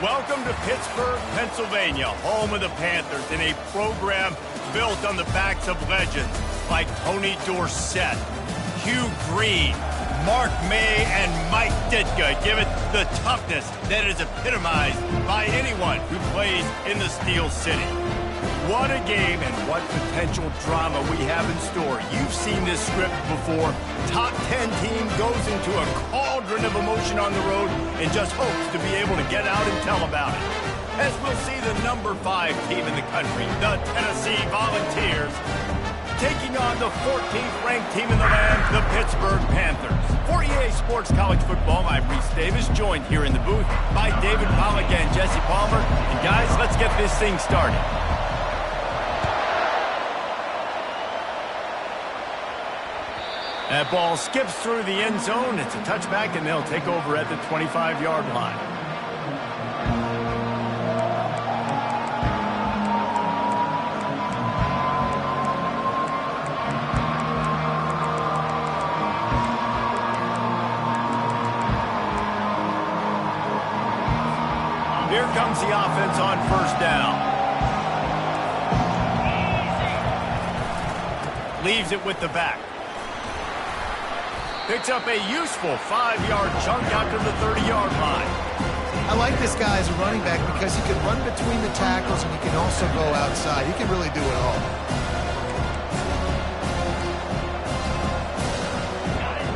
Welcome to Pittsburgh, Pennsylvania, home of the Panthers, in a program built on the backs of legends like Tony Dorsett, Hugh Green, Mark May, and Mike Ditka. Give it the toughness that is epitomized by anyone who plays in the Steel City. What a game and what potential drama we have in store. You've seen this script before. Top 10 team goes into a cauldron of emotion on the road and just hopes to be able to get out and tell about it. As we'll see the number 5 team in the country, the Tennessee Volunteers, taking on the 14th ranked team in the land, the Pittsburgh Panthers. For EA Sports College Football, I'm Reese Davis, joined here in the booth by David Pollack and Jesse Palmer. And guys, let's get this thing started. That ball skips through the end zone. It's a touchback, and they'll take over at the 25-yard line. Here comes the offense on first down. Leaves it with the back. Picks up a useful 5-yard chunk out to the 30-yard line. I like this guy as a running back because he can run between the tackles and he can also go outside. He can really do it all.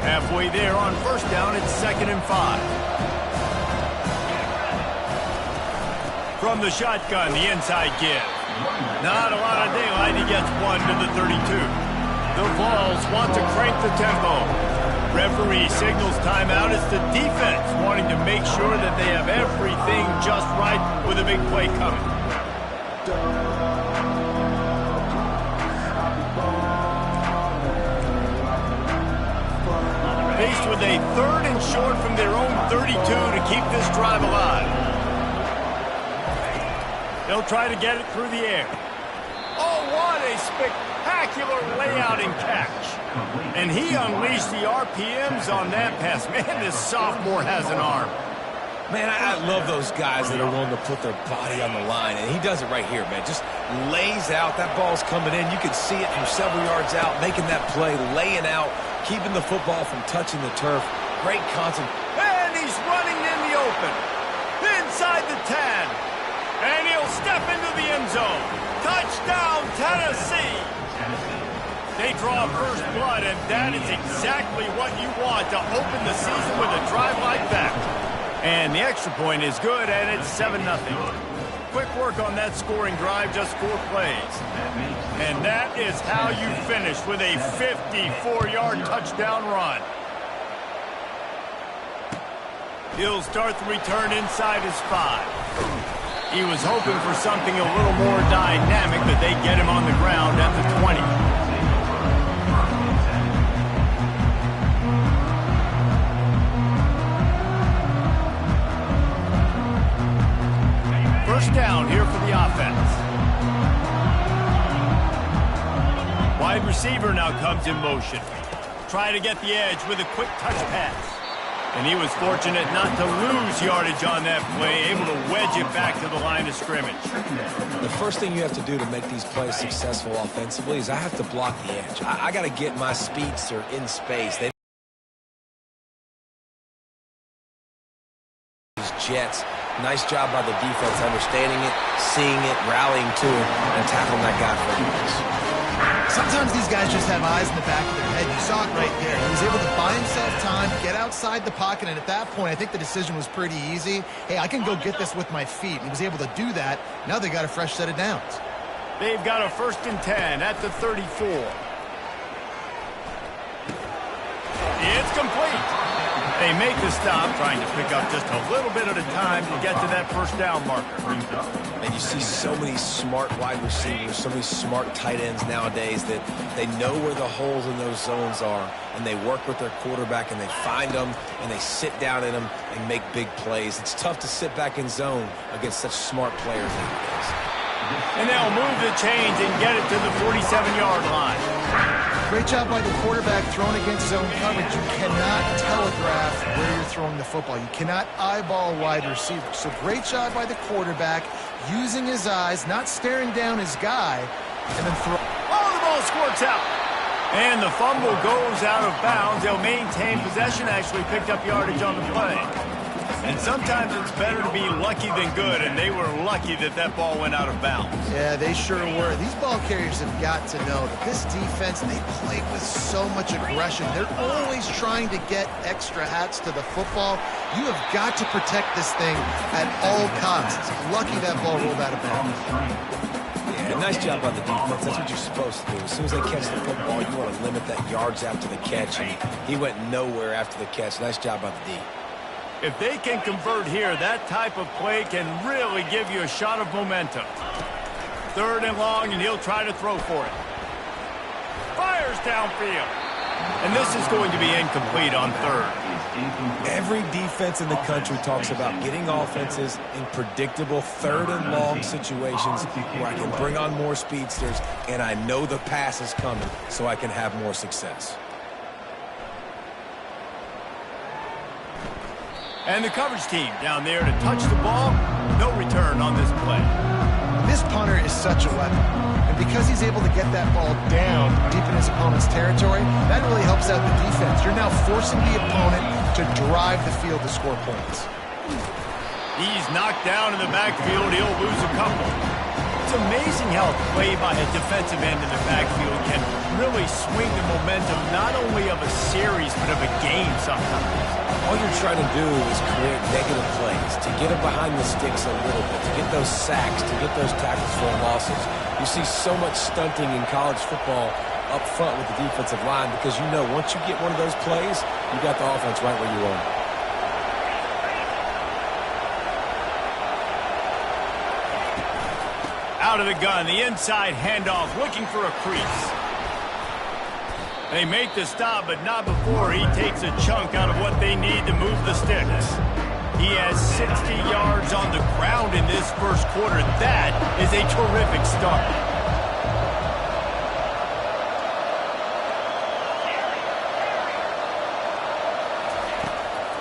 Halfway there on first down, it's 2nd and 5. From the shotgun, the inside give. Not a lot of daylight. He gets one to the 32. The Vols want to crank the tempo. Referee signals timeout. It's the defense wanting to make sure that they have everything just right with a big play coming. Faced with a 3rd and short from their own 32 to keep this drive alive. They'll try to get it through the air. Oh, what a spectacular layout and catch. And he unleashed the RPMs on that pass. Man, this sophomore has an arm. Man, I love those guys that are willing to put their body on the line, and he does it right here, man. Just lays out. That ball's coming in. You can see it from several yards out, making that play, laying out, keeping the football from touching the turf. Great concentration. And he's running in the open. Inside the 10. And he'll step into the end zone. Touchdown, Tennessee. They draw first blood, and that is exactly what you want to open the season with a drive like that. And the extra point is good, and it's 7-0. Quick work on that scoring drive, just 4 plays. And that is how you finish with a 54-yard touchdown run. He'll start the return inside his 5. He was hoping for something a little more dynamic, but they get him on the ground at the 20. First down here for the offense. Wide receiver now comes in motion. Try to get the edge with a quick touch pass. And he was fortunate not to lose yardage on that play, able to wedge it back to the line of scrimmage. The first thing you have to do to make these plays successful offensively is I have to block the edge. I got to get my speedster in space. These Jets, nice job by the defense understanding it, seeing it, rallying to it, and tackling that guy for a pass. Sometimes these guys just have eyes in the back of their head. You saw it right there. He was able to buy himself time, get outside the pocket, and at that point, I think the decision was pretty easy. Hey, I can go get this with my feet. He was able to do that. Now they got a fresh set of downs. They've got a 1st and 10 at the 34. It's complete. They make the stop, trying to pick up just a little bit at a time to get to that first down marker. And you see so many smart wide receivers, so many smart tight ends nowadays that they know where the holes in those zones are, and they work with their quarterback, and they find them, and they sit down in them and make big plays. It's tough to sit back in zone against such smart players nowadays. And they'll move the chains and get it to the 47-yard line. Great job by the quarterback throwing against zone coverage. You cannot telegraph where you're throwing the football. You cannot eyeball wide receiver. So great job by the quarterback using his eyes, not staring down his guy, and then throw. Oh, the ball squirts out. And the fumble goes out of bounds. They'll maintain possession, actually picked up yardage on the play. And sometimes it's better to be lucky than good, and they were lucky that that ball went out of bounds. Yeah, they sure were. These ball carriers have got to know that this defense, they play with so much aggression. They're always trying to get extra hats to the football. You have got to protect this thing at all costs. Lucky that ball rolled out of bounds. Yeah, nice job by the defense. That's what you're supposed to do. As soon as they catch the football, you want to limit that yards after the catch. And he went nowhere after the catch. Nice job by the D. If they can convert here, that type of play can really give you a shot of momentum. 3rd and long, and he'll try to throw for it. Fires downfield. And this is going to be incomplete on 3rd. Every defense in the country talks about getting offenses in predictable 3rd and long situations where I can bring on more speedsters and I know the pass is coming so I can have more success. And the coverage team down there to touch the ball. No return on this play. This punter is such a weapon. And because he's able to get that ball down deep in his opponent's territory, that really helps out the defense. You're now forcing the opponent to drive the field to score points. He's knocked down in the backfield. He'll lose a couple. It's amazing how a play by a defensive end in the backfield can really swing the momentum not only of a series but of a game sometimes. All you're trying to do is create negative plays, to get them behind the sticks a little bit, to get those sacks, to get those tackles for losses. You see so much stunting in college football up front with the defensive line because you know once you get one of those plays, you got the offense right where you want it. Out of the gun, the inside handoff, looking for a crease. They make the stop, but not before he takes a chunk out of what they need to move the sticks. He has 60 yards on the ground in this first quarter. That is a terrific start.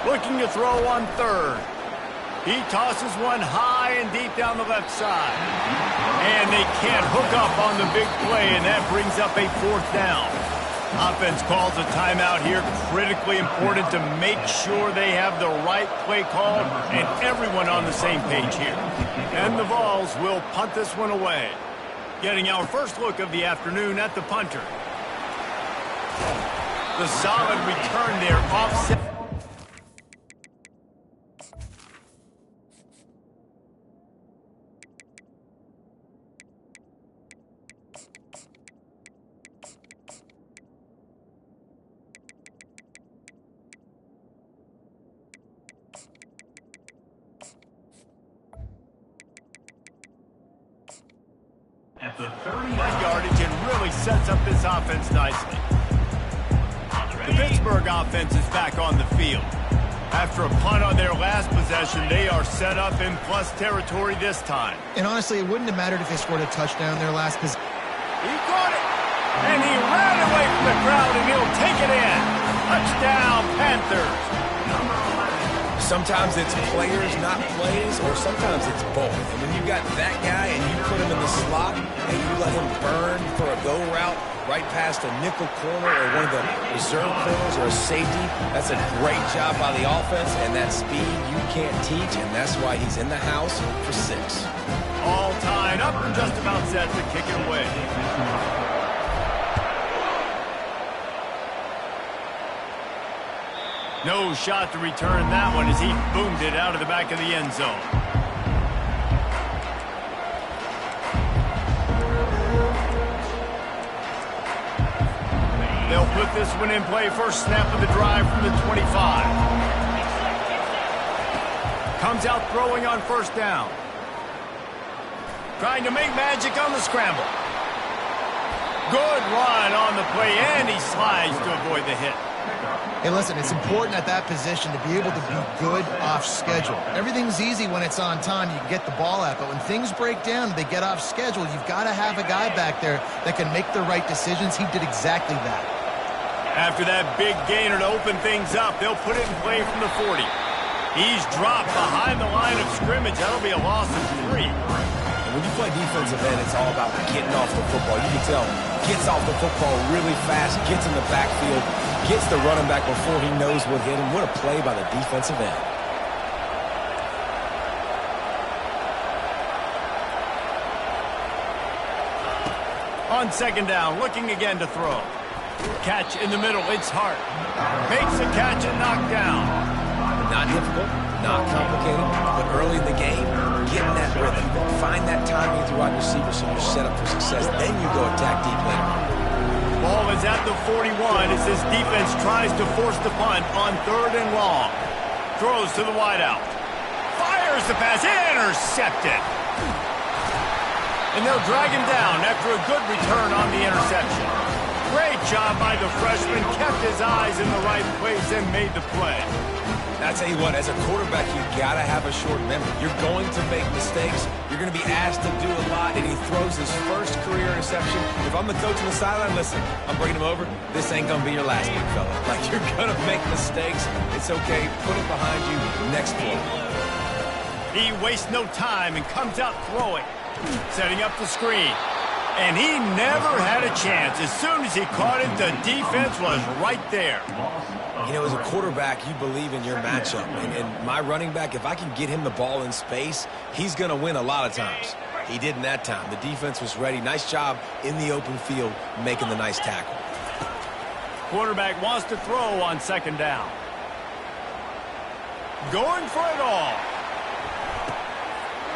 Looking to throw on 3rd. He tosses one high and deep down the left side. And they can't hook up on the big play, and that brings up a 4th down. Offense calls a timeout here. Critically important to make sure they have the right play called and everyone on the same page here. And the Vols will punt this one away. Getting our first look of the afternoon at the punter. The solid return there, offset. At the 30 yardage and really sets up this offense nicely. The Pittsburgh offense is back on the field. After a punt on their last possession, they are set up in plus territory this time. And honestly, it wouldn't have mattered if they scored a touchdown their last possession. He caught it, and he ran away from the crowd, and he'll take it in. Touchdown, Panthers. Sometimes it's players, not plays, or sometimes it's both. And when you got that guy and you put him in the slot and you let him burn for a go route right past a nickel corner or one of the reserve corners or a safety, that's a great job by the offense, and that speed you can't teach, and that's why he's in the house for 6. All tied up and just about set to kick it away. No shot to return that one as he boomed it out of the back of the end zone. They'll put this one in play. First snap of the drive from the 25. Comes out throwing on 1st down. Trying to make magic on the scramble. Good run on the play, and he slides to avoid the hit. Hey, listen, it's important at that position to be able to be good off schedule. Everything's easy when it's on time. You can get the ball out, but when things break down and they get off schedule, you've got to have a guy back there that can make the right decisions. He did exactly that. After that big gainer to open things up, they'll put it in play from the 40. He's dropped behind the line of scrimmage. That'll be a loss of 3. And when you play defensive end, it's all about getting off the football. You can tell, gets off the football really fast, gets in the backfield, gets the running back before he knows what hit him. What a play by the defensive end. On second down, looking again to throw. Catch in the middle, it's Hart. Makes the catch and knocked down. Not difficult, not complicated, but early in the game, getting that rhythm. Find that timing throughout your receiver so you're set up for success. Then you go attack deep later. Ball is at the 41 as this defense tries to force the punt on 3rd and long. Throws to the wideout. Fires the pass, intercepted. And they'll drag him down after a good return on the interception. Great job by the freshman, kept his eyes in the right place and made the play. I tell you what, as a quarterback, you gotta have a short memory. You're going to make mistakes. You're going to be asked to do a lot, and he throws his first career interception. If I'm the coach on the sideline, listen, I'm bringing him over. This ain't going to be your last big fella. Like, you're going to make mistakes. It's okay. Put it behind you. Next play. He wastes no time and comes out throwing, setting up the screen. And he never had a chance. As soon as he caught it, the defense was right there. You know, as a quarterback, you believe in your matchup. And my running back, if I can get him the ball in space, he's going to win a lot of times. He didn't that time. The defense was ready. Nice job in the open field making the nice tackle. Quarterback wants to throw on second down. Going for it all.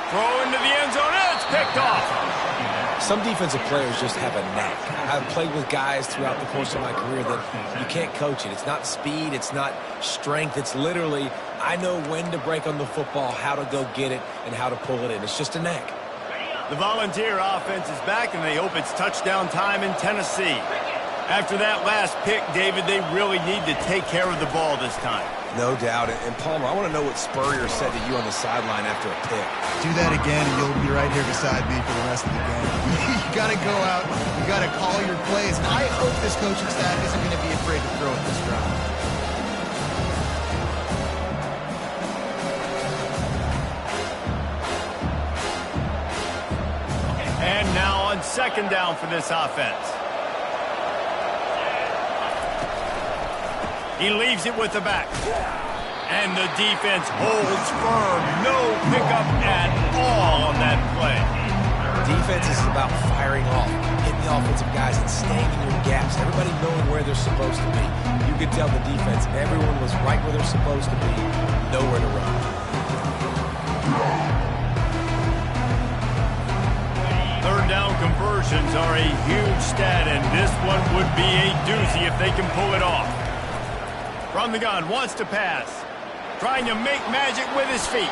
Throw into the end zone. It's picked off. Some defensive players just have a knack. I've played with guys throughout the course of my career that you can't coach it. It's not speed. It's not strength. It's literally, I know when to break on the football, how to go get it, and how to pull it in. It's just a knack. The Volunteer offense is back, and they hope it's touchdown time in Tennessee. After that last pick, David, they really need to take care of the ball this time. No doubt. And Palmer, I want to know what Spurrier said to you on the sideline after a pick. Do that again, and you'll be right here beside me for the rest of the game. You got to go out. You got to call your plays. And I hope this coaching staff isn't going to be afraid to throw at this drive. And now on second down for this offense. He leaves it with the back. And the defense holds firm. No pickup at all on that play. Defense is about firing off, hitting the offensive guys and staying in your gaps. Everybody knowing where they're supposed to be. You could tell the defense, everyone was right where they're supposed to be. Nowhere to run. Third down conversions are a huge stat, and this one would be a doozy if they can pull it off. From the gun, wants to pass. Trying to make magic with his feet.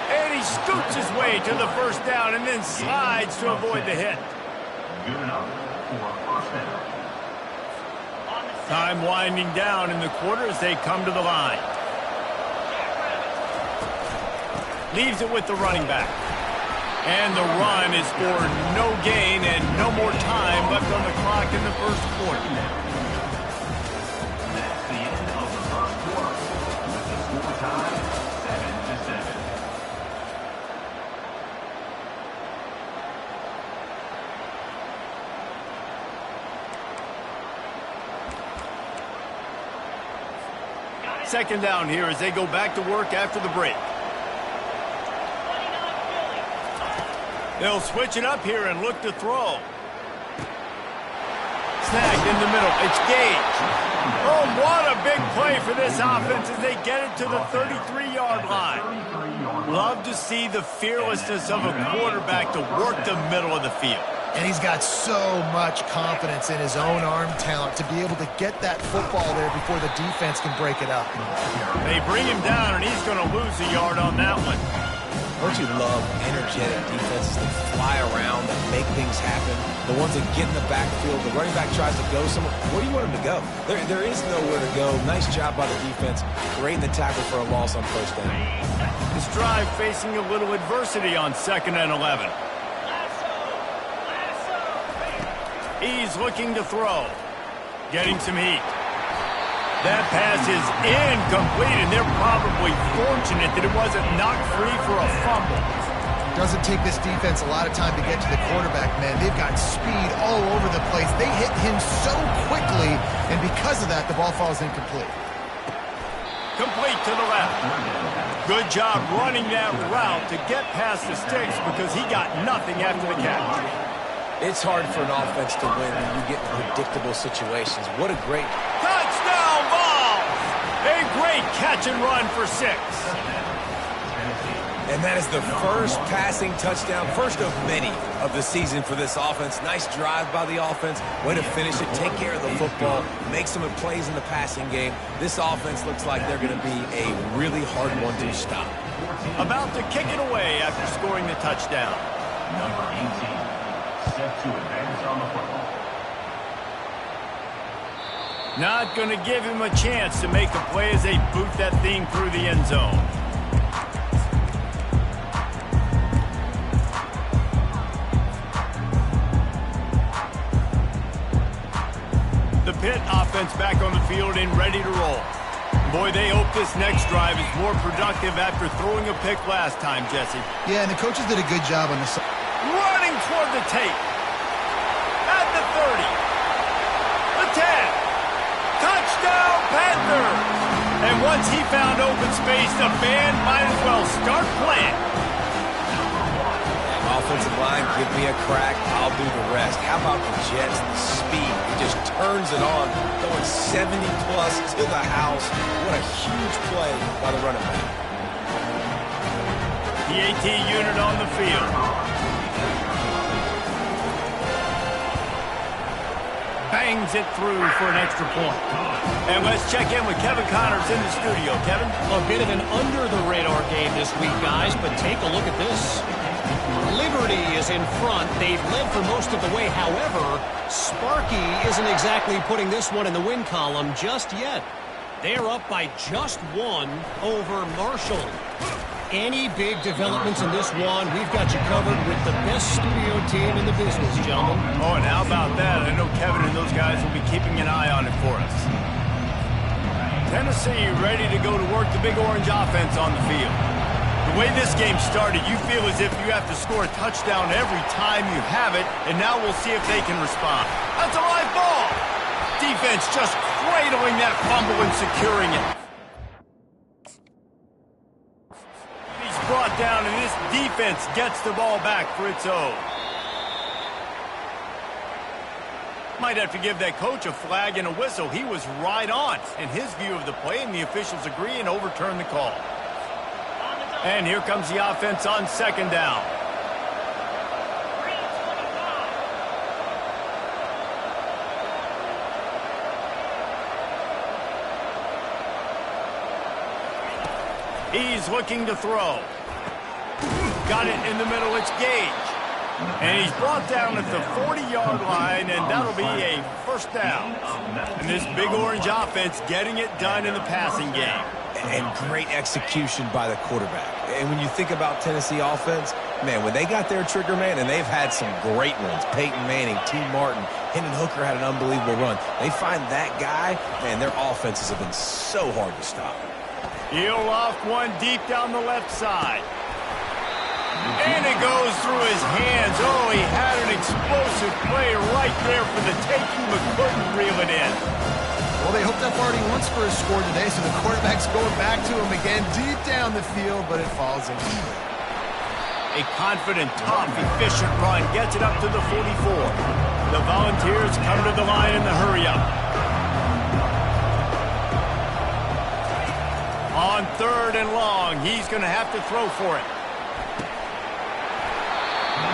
And he scoots his way to the first down and then slides to avoid the hit. Time winding down in the quarter as they come to the line. Leaves it with the running back. And the run is for no gain and no more time left on the clock in the first quarter. Second down here as they go back to work after the break. They'll switch it up here and look to throw. Snagged in the middle. It's Gage. Oh, what a big play for this offense as they get it to the 33-yard line. Love to see the fearlessness of a quarterback to work the middle of the field. And he's got so much confidence in his own arm talent to be able to get that football there before the defense can break it up. They bring him down, and he's going to lose a yard on that one. Don't you love energetic defenses that fly around, that make things happen? The ones that get in the backfield, the running back tries to go somewhere. Where do you want him to go? There is nowhere to go. Nice job by the defense. Great in the tackle for a loss on first down. This drive facing a little adversity on 2nd and 11. He's looking to throw. Getting some heat. That pass is incomplete, and they're probably fortunate that it wasn't knocked free for a fumble. Doesn't take this defense a lot of time to get to the quarterback, man. They've got speed all over the place. They hit him so quickly, and because of that, the ball falls incomplete. Complete to the left. Good job running that route to get past the sticks because he got nothing after the catch. It's hard for an offense to win when you get in predictable situations. What a great... Touchdown ball! A great catch and run for 6. And that is the first passing touchdown, first of many of the season for this offense. Nice drive by the offense. Way to finish it, take care of the football, make some plays in the passing game. This offense looks like they're going to be a really hard one to stop. About to kick it away after scoring the touchdown. Number 18. Set to advance on the football. Not going to give him a chance to make a play as they boot that thing through the end zone. The Pitt offense back on the field and ready to roll. Boy, they hope this next drive is more productive after throwing a pick last time, Jesse. Yeah, and the coaches did a good job on this. Running toward the tape. At the 30. The 10. Touchdown, Panthers! And once he found open space, the band might as well start playing. Offensive line, give me a crack, I'll do the rest. How about the Jets, the speed? It just turns it on, going 70-plus to the house. What a huge play by the running back. The AT unit on the field. Bangs it through for an extra point. And let's check in with Kevin Connors in the studio. Kevin? A bit of an under-the-radar game this week, guys, but take a look at this. Liberty is in front. They've led for most of the way. However, Sparky isn't exactly putting this one in the win column just yet. They're up by just 1 over Marshall. Any big developments in this one, we've got you covered with the best studio team in the business, gentlemen. Oh, and how about that? I know Kevin and those guys will be keeping an eye on it for us. Tennessee ready to go to work the Big Orange offense on the field. The way this game started, you feel as if you have to score a touchdown every time you have it, and now we'll see if they can respond. That's a live ball! Defense just cradling that fumble and securing it. He's brought down, and this defense gets the ball back for its own. Might have to give that coach a flag and a whistle. He was right on in his view of the play, and the officials agree and overturn the call. And here comes the offense on 2nd down. He's looking to throw. Got it in the middle. It's Gage. And he's brought down at the 40-yard line, and that'll be a first down. And this Big Orange offense getting it done in the passing game. And great execution by the quarterback. And when you think about Tennessee offense, man, when they got their trigger man, and they've had some great ones, Peyton Manning, T. Martin, Hendon Hooker had an unbelievable run. They find that guy, man, their offenses have been so hard to stop. He'll off one deep down the left side. And it goes through his hands. Oh, he had an explosive play right there for the taking, but couldn't reel it in. Well, they hoped up already once for a score today, so the quarterback's going back to him again deep down the field, but it falls in. A confident, tough, efficient run gets it up to the 44. The Volunteers come to the line in the hurry-up. On 3rd and long, he's going to have to throw for it.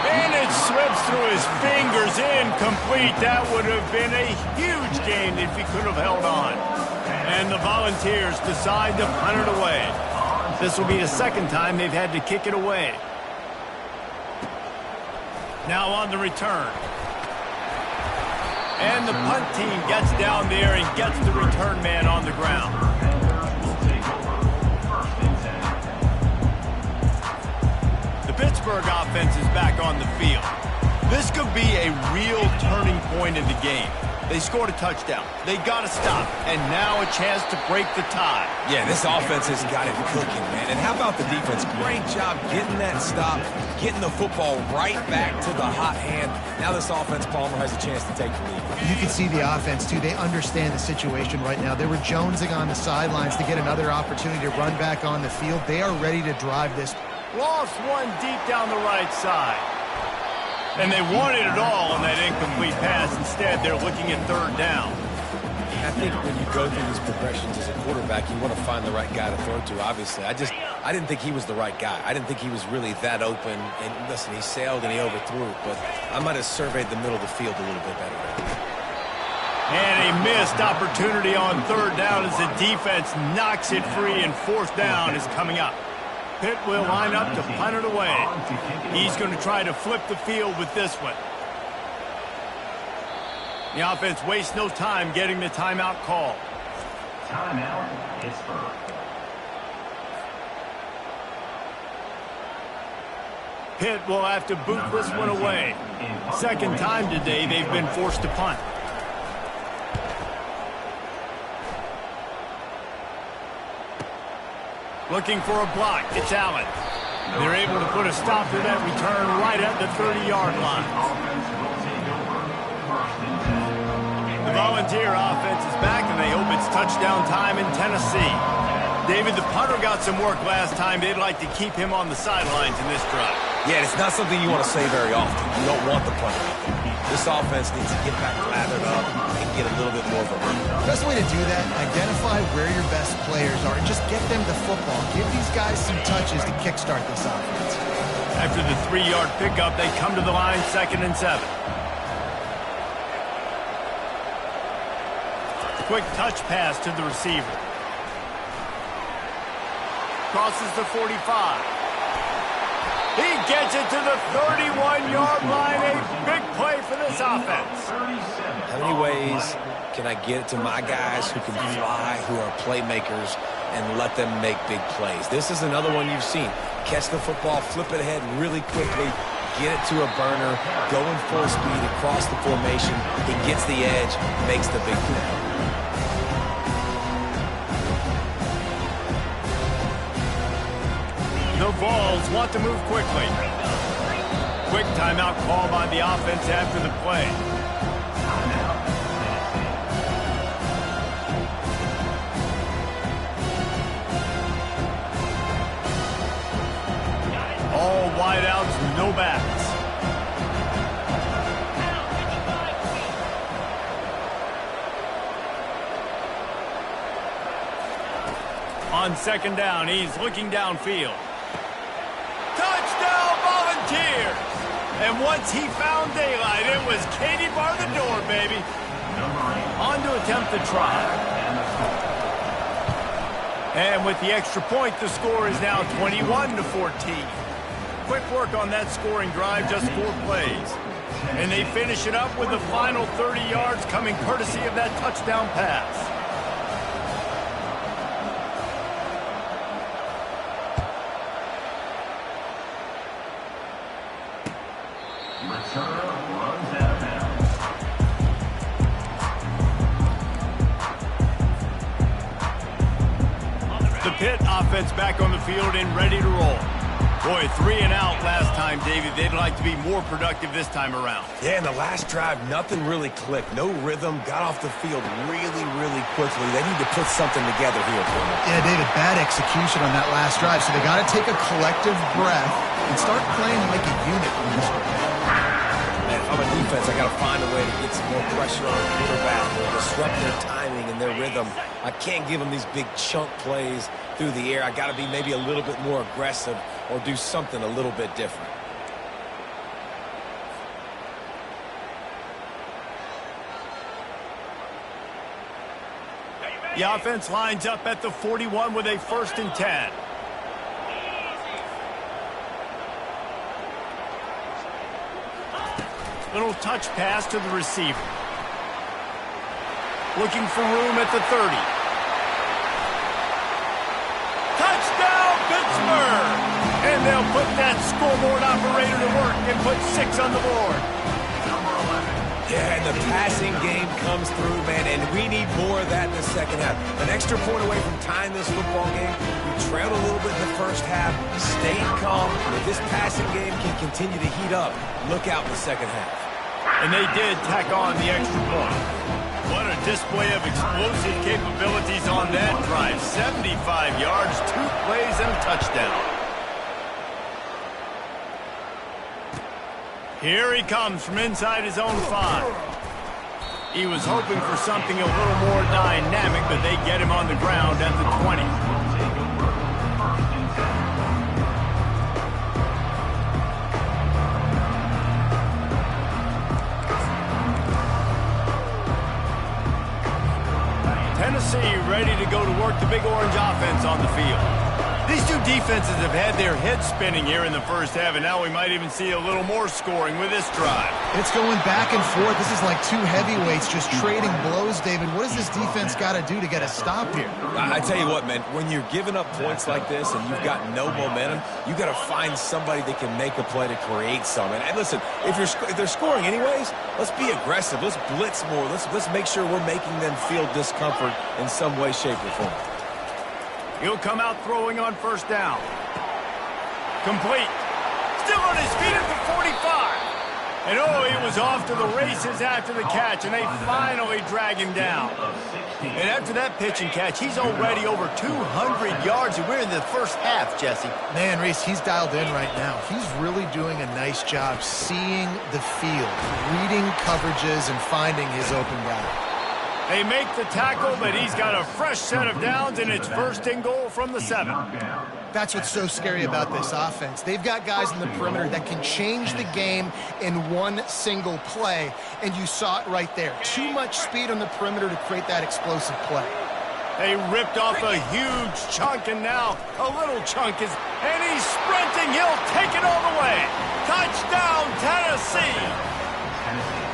And it slips through his fingers, incomplete. That would have been a huge gain if he could have held on. And the Volunteers decide to punt it away. This will be the second time they've had to kick it away. Now on the return. And the punt team gets down there and gets the return man on the ground. The Pittsburgh offense is back on the field. This could be a real turning point in the game. They scored a touchdown. They got to stop. And now a chance to break the tie. Yeah, this offense has got it cooking, man. And how about the defense? Great job getting that stop, getting the football right back to the hot hand. Now this offense, Palmer, has a chance to take the lead. You can see the offense, too. They understand the situation right now. They were jonesing on the sidelines to get another opportunity to run back on the field. They are ready to drive this. Lost one deep down the right side. And they wanted it all on that incomplete pass. Instead, they're looking at third down. I think when you go through these progressions as a quarterback, you want to find the right guy to throw to, obviously. I didn't think he was the right guy. I didn't think he was really that open. And listen, he sailed and he overthrew it, but I might have surveyed the middle of the field a little bit better. And a missed opportunity on third down as the defense knocks it free, and fourth down is coming up. Pitt will line up to punt it away. He's going to try to flip the field with this one. The offense wastes no time getting the timeout call. Timeout, Pittsburgh. Pitt will have to boot this one away. Second time today they've been forced to punt. Looking for a block. It's Allen. They're able to put a stop to that return right at the 30-yard line. The Volunteer offense is back, and they hope it's touchdown time in Tennessee. David, the punter got some work last time. They'd like to keep him on the sidelines in this drive. Yeah, it's not something you want to say very often. You don't want the punter. This offense needs to get back lathered up and get a little bit more of a run. Best way to do that, identify where your best players are and just get them the football. Give these guys some touches to kickstart this offense. After the 3-yard pickup, they come to the line, 2nd and 7. Quick touch pass to the receiver. Crosses the 45. He gets it to the 31-yard line. A big play for this offense. How many ways can I get it to my guys who can fly, who are playmakers, and let them make big plays? This is another one you've seen. Catch the football, flip it ahead really quickly, get it to a burner, going full speed across the formation. He gets the edge, makes the big play. The Vols want to move quickly. Quick timeout call by the offense after the play. All wideouts, no backs. On second down, he's looking downfield. Touchdown, Volunteers! And once he found daylight, it was Katie bar the door, baby. On to attempt the try. And with the extra point, the score is now 21-14. Quick work on that scoring drive, just 4 plays. And they finish it up with the final 30 yards coming courtesy of that touchdown pass. The Pitt offense back on the field and ready to roll. Boy, 3 and out last time, David. They'd like to be more productive this time around. Yeah, in the last drive, nothing really clicked. No rhythm, got off the field really, really quickly. They need to put something together here. Yeah, David, bad execution on that last drive, so they got to take a collective breath and start playing like a unit from this one. Man, if I'm a defense, I got to find a way to get some more pressure on the quarterback or disrupt their timing and their rhythm. I can't give them these big chunk plays through the air. I got to be maybe a little bit more aggressive or do something a little bit different. The offense lines up at the 41 with a 1st and 10. Little touch pass to the receiver. Looking for room at the 30. Touchdown, Pittsburgh! And they'll put that scoreboard operator to work and put 6 on the board. Yeah, and the passing game comes through, man, and we need more of that in the second half. An extra point away from tying this football game. We trailed a little bit in the first half, stayed calm. If this passing game can continue to heat up, look out in the second half. And they did tack on the extra point. What a display of explosive capabilities on that drive. 75 yards, 2 plays, and a touchdown. Here he comes from inside his own 5. He was hoping for something a little more dynamic, but they get him on the ground at the 20. Tennessee ready to go to work the Big Orange offense on the field. These two defenses have had their heads spinning here in the first half, and now we might even see a little more scoring with this drive. It's going back and forth. This is like two heavyweights just trading blows, David. What does this defense got to do to get a stop here? I tell you what, man, when you're giving up points like this and you've got no momentum, you got to find somebody that can make a play to create something. And listen, if they're scoring anyways, let's be aggressive. Let's blitz more. Let's make sure we're making them feel discomfort in some way, shape, or form. He'll come out throwing on first down. Complete. Still on his feet at the 45. And oh, he was off to the races after the catch, and they finally drag him down. And after that pitch and catch, he's already over 200 yards, and we're in the first half, Jesse. Man, Reese, he's dialed in right now. He's really doing a nice job seeing the field, reading coverages, and finding his open guy. They make the tackle, but he's got a fresh set of downs, and it's first and goal from the 7. That's what's so scary about this offense. They've got guys in the perimeter that can change the game in one single play, and you saw it right there. Too much speed on the perimeter to create that explosive play. They ripped off a huge chunk, and now a little chunk is, and he's sprinting. He'll take it all the way. Touchdown, Tennessee.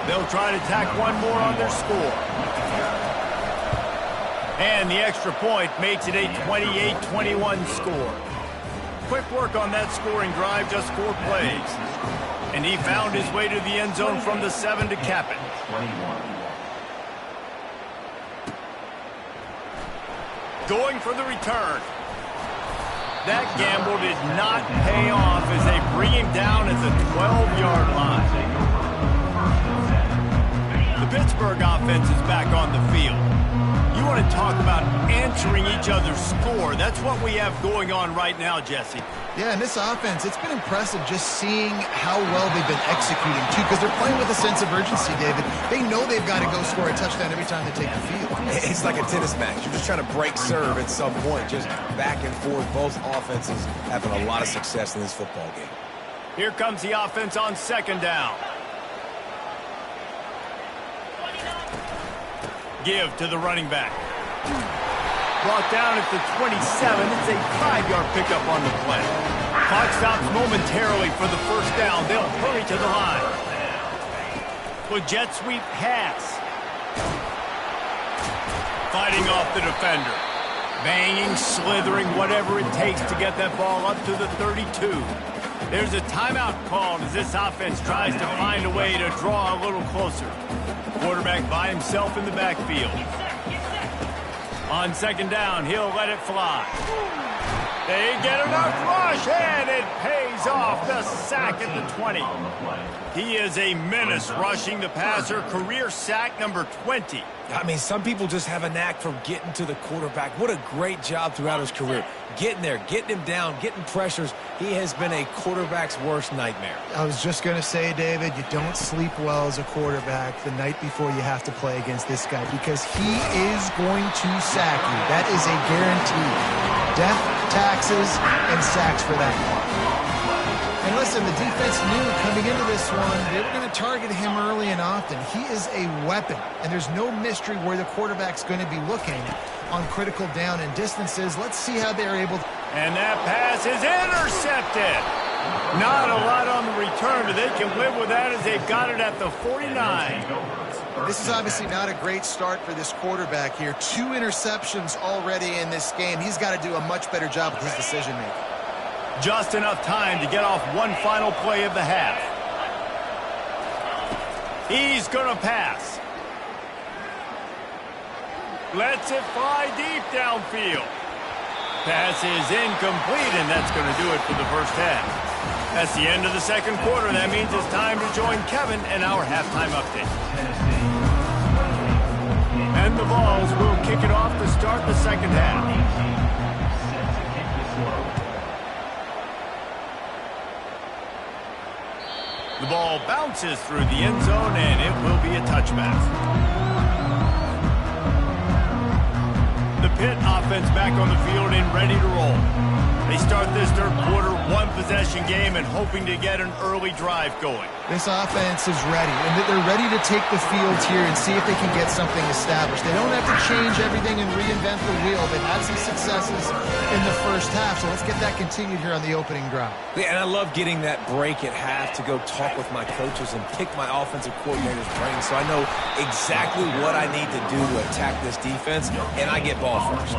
They'll try to tack one more on their score. And the extra point makes it a 28-21 score. Quick work on that scoring drive, just 4 plays. And he found his way to the end zone from the 7 to cap it. Going for the return. That gamble did not pay off as they bring him down at the 12-yard line. The Pittsburgh offense is back on the field. You want to talk about answering each other's score. That's what we have going on right now, Jesse. Yeah, and this offense, it's been impressive just seeing how well they've been executing, too, because they're playing with a sense of urgency, David. They know they've got to go score a touchdown every time they take the field. It's like a tennis match. You're just trying to break serve at some point, just back and forth. Both offenses having a lot of success in this football game. Here comes the offense on second down. Give to the running back. Brought down at the 27. It's a 5-yard pickup on the play. Clock stops momentarily for the first down. They'll hurry to the line. With jet sweep pass. Fighting off the defender. Banging, slithering, whatever it takes to get that ball up to the 32. There's a timeout called as this offense tries to find a way to draw a little closer. Quarterback by himself in the backfield. On second down, he'll let it fly. They get enough rush, and it pays off. The sack at the 20. He is a menace rushing the passer. Career sack number 20. I mean, some people just have a knack for getting to the quarterback. What a great job throughout his career. Getting there, getting him down, getting pressures. He has been a quarterback's worst nightmare. I was just going to say, David, you don't sleep well as a quarterback the night before you have to play against this guy because he is going to sack you. That is a guarantee. Death, taxes, and sacks for that part. And listen, the defense knew coming into this one, they were going to target him early and often. He is a weapon, and there's no mystery where the quarterback's going to be looking on critical down and distances. Let's see how they're able to... And that pass is intercepted. Not a lot on the return, but they can live with that as they've got it at the 49. This is obviously not a great start for this quarterback here. 2 interceptions already in this game. He's got to do a much better job with his decision-making. Just enough time to get off one final play of the half. He's going to pass. Lets it fly deep downfield. Pass is incomplete, and that's going to do it for the first half. That's the end of the second quarter. That means it's time to join Kevin in our halftime update. And the Vols will kick it off to start the second half. The ball bounces through the end zone, and it will be a touchback. The Pitt offense back on the field and ready to roll. They start this third quarter one-possession game and hoping to get an early drive going. This offense is ready, and they're ready to take the field here and see if they can get something established. They don't have to change everything and reinvent the wheel. They've had some successes in the first half, so let's get that continued here on the opening drive. Yeah, and I love getting that break at half to go talk with my coaches and pick my offensive coordinator's brain so I know exactly what I need to do to attack this defense, and I get ball first.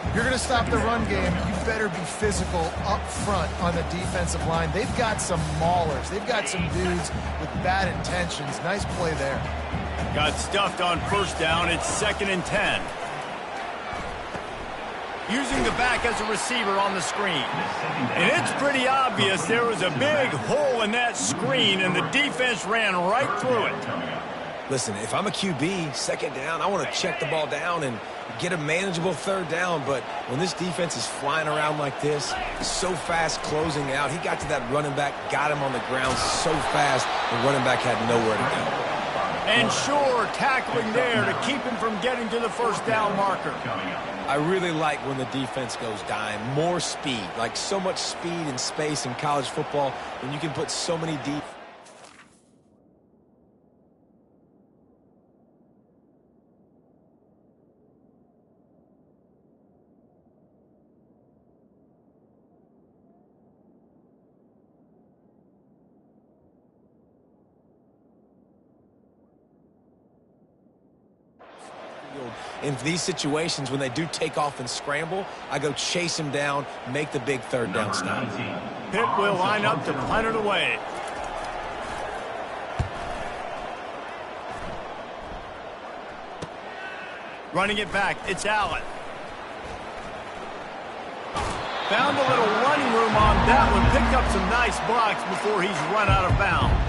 If you're going to stop the run game, you better be physical up front on the defensive line. They've got some maulers. They've got some dudes with bad intentions. Nice play there. Got stuffed on first down. It's 2nd and 10. Using the back as a receiver on the screen. And it's pretty obvious there was a big hole in that screen, and the defense ran right through it. Listen, if I'm a QB, second down, I want to check the ball down and get a manageable third down. But when this defense is flying around like this, so fast closing out, he got to that running back, got him on the ground so fast, the running back had nowhere to go. And sure, tackling there to keep him from getting to the first down marker. I really like when the defense goes dime. More speed, like so much speed and space in college football when you can put so many deep. In these situations, when they do take off and scramble, I go chase him down, make the big third down stop. Pitt will line up to punt it away. Running it back, it's Allen. Found a little running room on that one. Picked up some nice blocks before he's run out of bounds.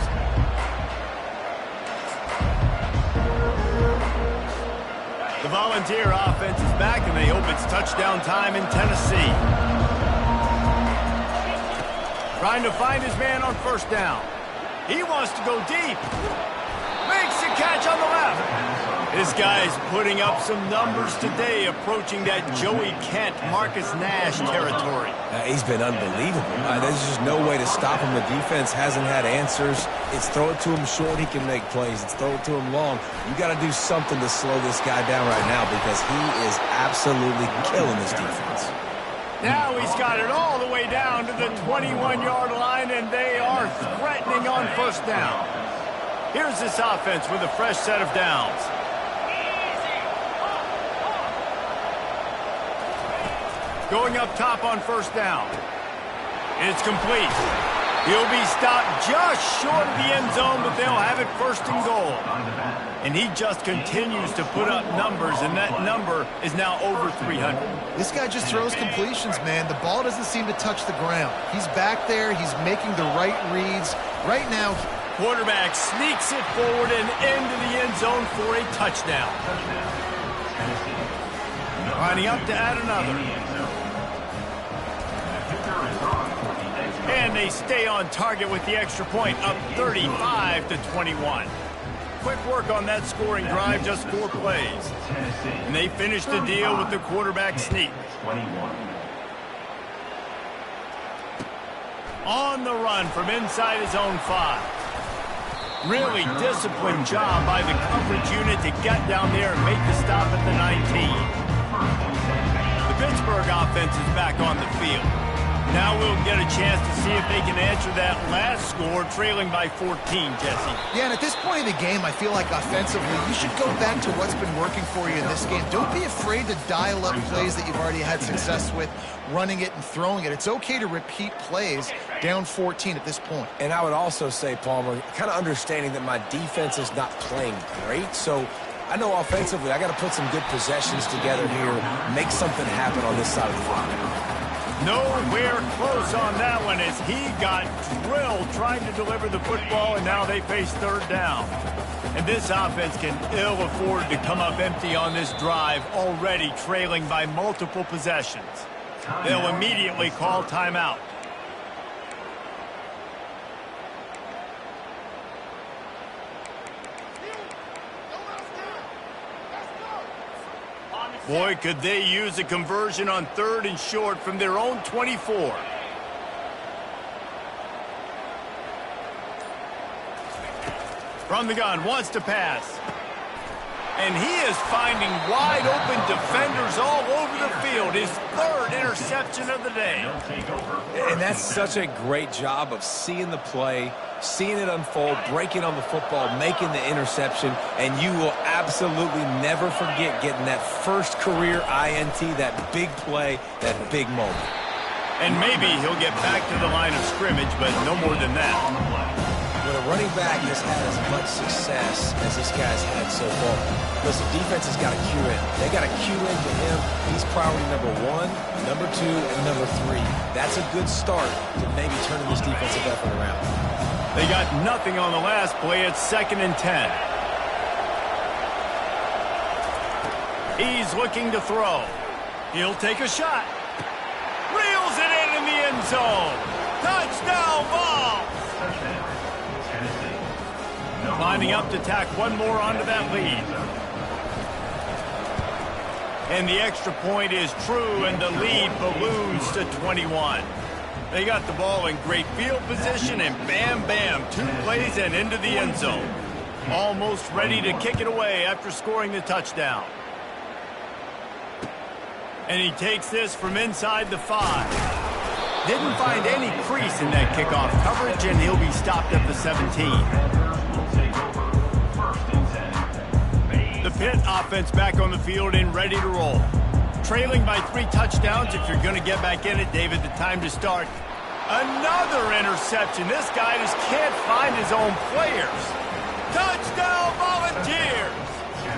The Volunteer offense is back, and they hope it's touchdown time in Tennessee. Trying to find his man on first down. He wants to go deep. Makes the catch on the left. This guy's putting up some numbers today, approaching that Joey Kent, Marcus Nash territory. He's been unbelievable. There's just no way to stop him. The defense hasn't had answers. It's throw it to him short, he can make plays. It's throw it to him long. You got to do something to slow this guy down right now because he is absolutely killing this defense. Now he's got it all the way down to the 21-yard line, and they are threatening on first down. Here's this offense with a fresh set of downs. Going up top on first down. It's complete. He'll be stopped just short of the end zone, but they'll have it first and goal. And he just continues to put up numbers, and that number is now over 300. This guy just throws completions, man. The ball doesn't seem to touch the ground. He's back there. He's making the right reads. Right now, quarterback sneaks it forward and into the end zone for a touchdown. Lining up to add another. And they stay on target with the extra point, up 35-21. Quick work on that scoring drive, just 4 plays. And they finish the deal with the quarterback sneak. On the run from inside his own 5. Really disciplined job by the coverage unit to get down there and make the stop at the 19. The Pittsburgh offense is back on the field. Now we'll get a chance to see if they can answer that last score, trailing by 14, Jesse. Yeah, and at this point in the game, I feel like offensively, you should go back to what's been working for you in this game. Don't be afraid to dial up plays that you've already had success with, running it and throwing it. It's okay to repeat plays down 14 at this point. And I would also say, Palmer, kind of understanding that my defense is not playing great, so I know offensively I got to put some good possessions together here, make something happen on this side of the floor. Nowhere close on that one as he got drilled trying to deliver the football, and now they face third down. And this offense can ill afford to come up empty on this drive, already trailing by multiple possessions. They'll immediately call timeout. Boy, could they use a conversion on 3rd and short from their own 24. From the gun, wants to pass. And he is finding wide open defenders all over the field. His 3rd interception of the day. And that's such a great job of seeing the play, seeing it unfold, breaking on the football, making the interception, and you will absolutely never forget getting that first career INT, that big play, that big moment. And maybe he'll get back to the line of scrimmage, but no more than that. When a running back has had as much success as this guy's had so far, listen, defense has got to cue in. They got to cue into him. He's priority number 1, number 2, and number 3. That's a good start to maybe turning this defensive effort around. They got nothing on the last play. It's 2nd and 10. He's looking to throw. He'll take a shot. Reels it in the end zone. Touchdown ball. Lining up to tack one more onto that lead. And the extra point is true, and the lead balloons to 21. They got the ball in great field position, and bam, bam, 2 plays and into the end zone. Almost ready to kick it away after scoring the touchdown. And he takes this from inside the 5. Didn't find any crease in that kickoff coverage, and he'll be stopped at the 17. The Pitt offense back on the field and ready to roll. Trailing by 3 touchdowns. If you're going to get back in it, David, the time to start. Another interception. This guy just can't find his own players. Touchdown Volunteers!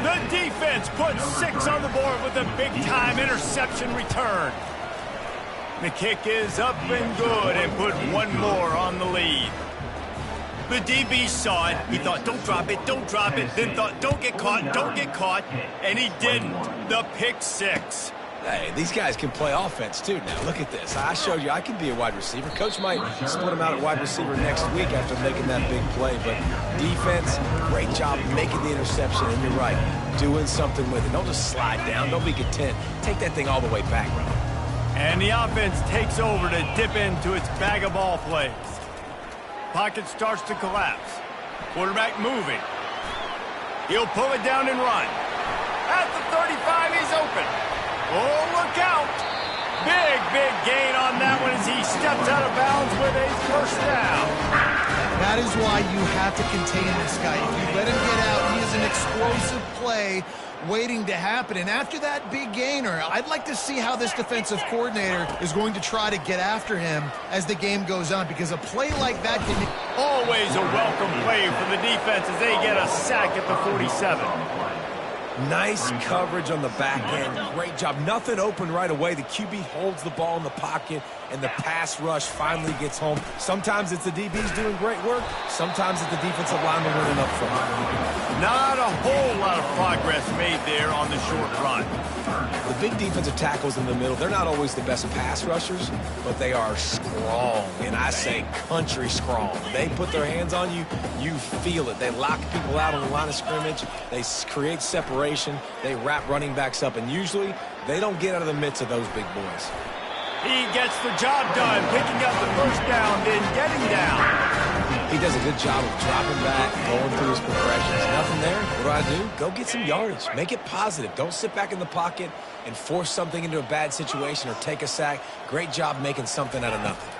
The defense puts 6 on the board with a big-time interception return. The kick is up and good and put 1 more on the lead. The DB saw it. He thought, don't drop it, don't drop it. Then thought, don't get caught. And he didn't. The pick 6. Hey, these guys can play offense, too. Now, look at this. I showed you I can be a wide receiver. Coach might split him out at wide receiver next week after making that big play. But defense, great job making the interception. And you're right, doing something with it. Don't just slide down. Don't be content. Take that thing all the way back. And the offense takes over to dip into its bag of ball plays. Pocket starts to collapse. Quarterback moving. He'll pull it down and run. At the 35, he's open. Oh, look out. Big gain on that one as he steps out of bounds with a first down. That is why you have to contain this guy. If you let him get out, he is an explosive play waiting to happen. And after that big gainer, I'd like to see how this defensive coordinator is going to try to get after him as the game goes on, because a play like that can be always a welcome play for the defense as they get a sack at the 47. Nice coverage on the back end. Great job. Nothing open right away. The QB holds the ball in the pocket, and the pass rush finally gets home. Sometimes it's the DBs doing great work. Sometimes it's the defensive lineman running up front. Not a whole lot of progress made there on the short run. The big defensive tackles in the middle, they're not always the best pass rushers, but they are strong, and I say country strong. They put their hands on you, you feel it. They lock people out on the line of scrimmage. They create separation. They wrap running backs up, and usually they don't get out of the midst of those big boys. He gets the job done, picking up the first down, then getting down. He He does a good job of dropping back, going through his progressions. Nothing there. What do? Go get some yardage. Make it positive. Don't sit back in the pocket and force something into a bad situation or take a sack. Great job making something out of nothing.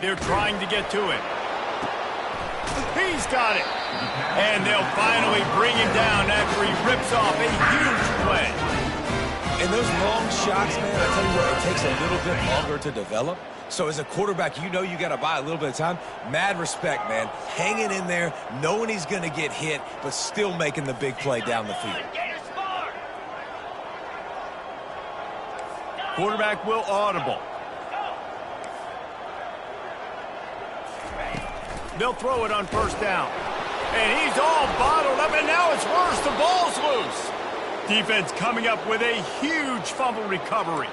They're trying to get to it. He's got it. And they'll finally bring him down after he rips off a huge play. And those long shots, man, I tell you what, it takes a little bit longer to develop. So as a quarterback, you know you got to buy a little bit of time. Mad respect, man. Hanging in there, knowing he's going to get hit, but still making the big play down the field. Quarterback will audible. They'll throw it on first down. And he's all bottled up, and now it's worse. The ball's loose. Defense coming up with a huge fumble recovery.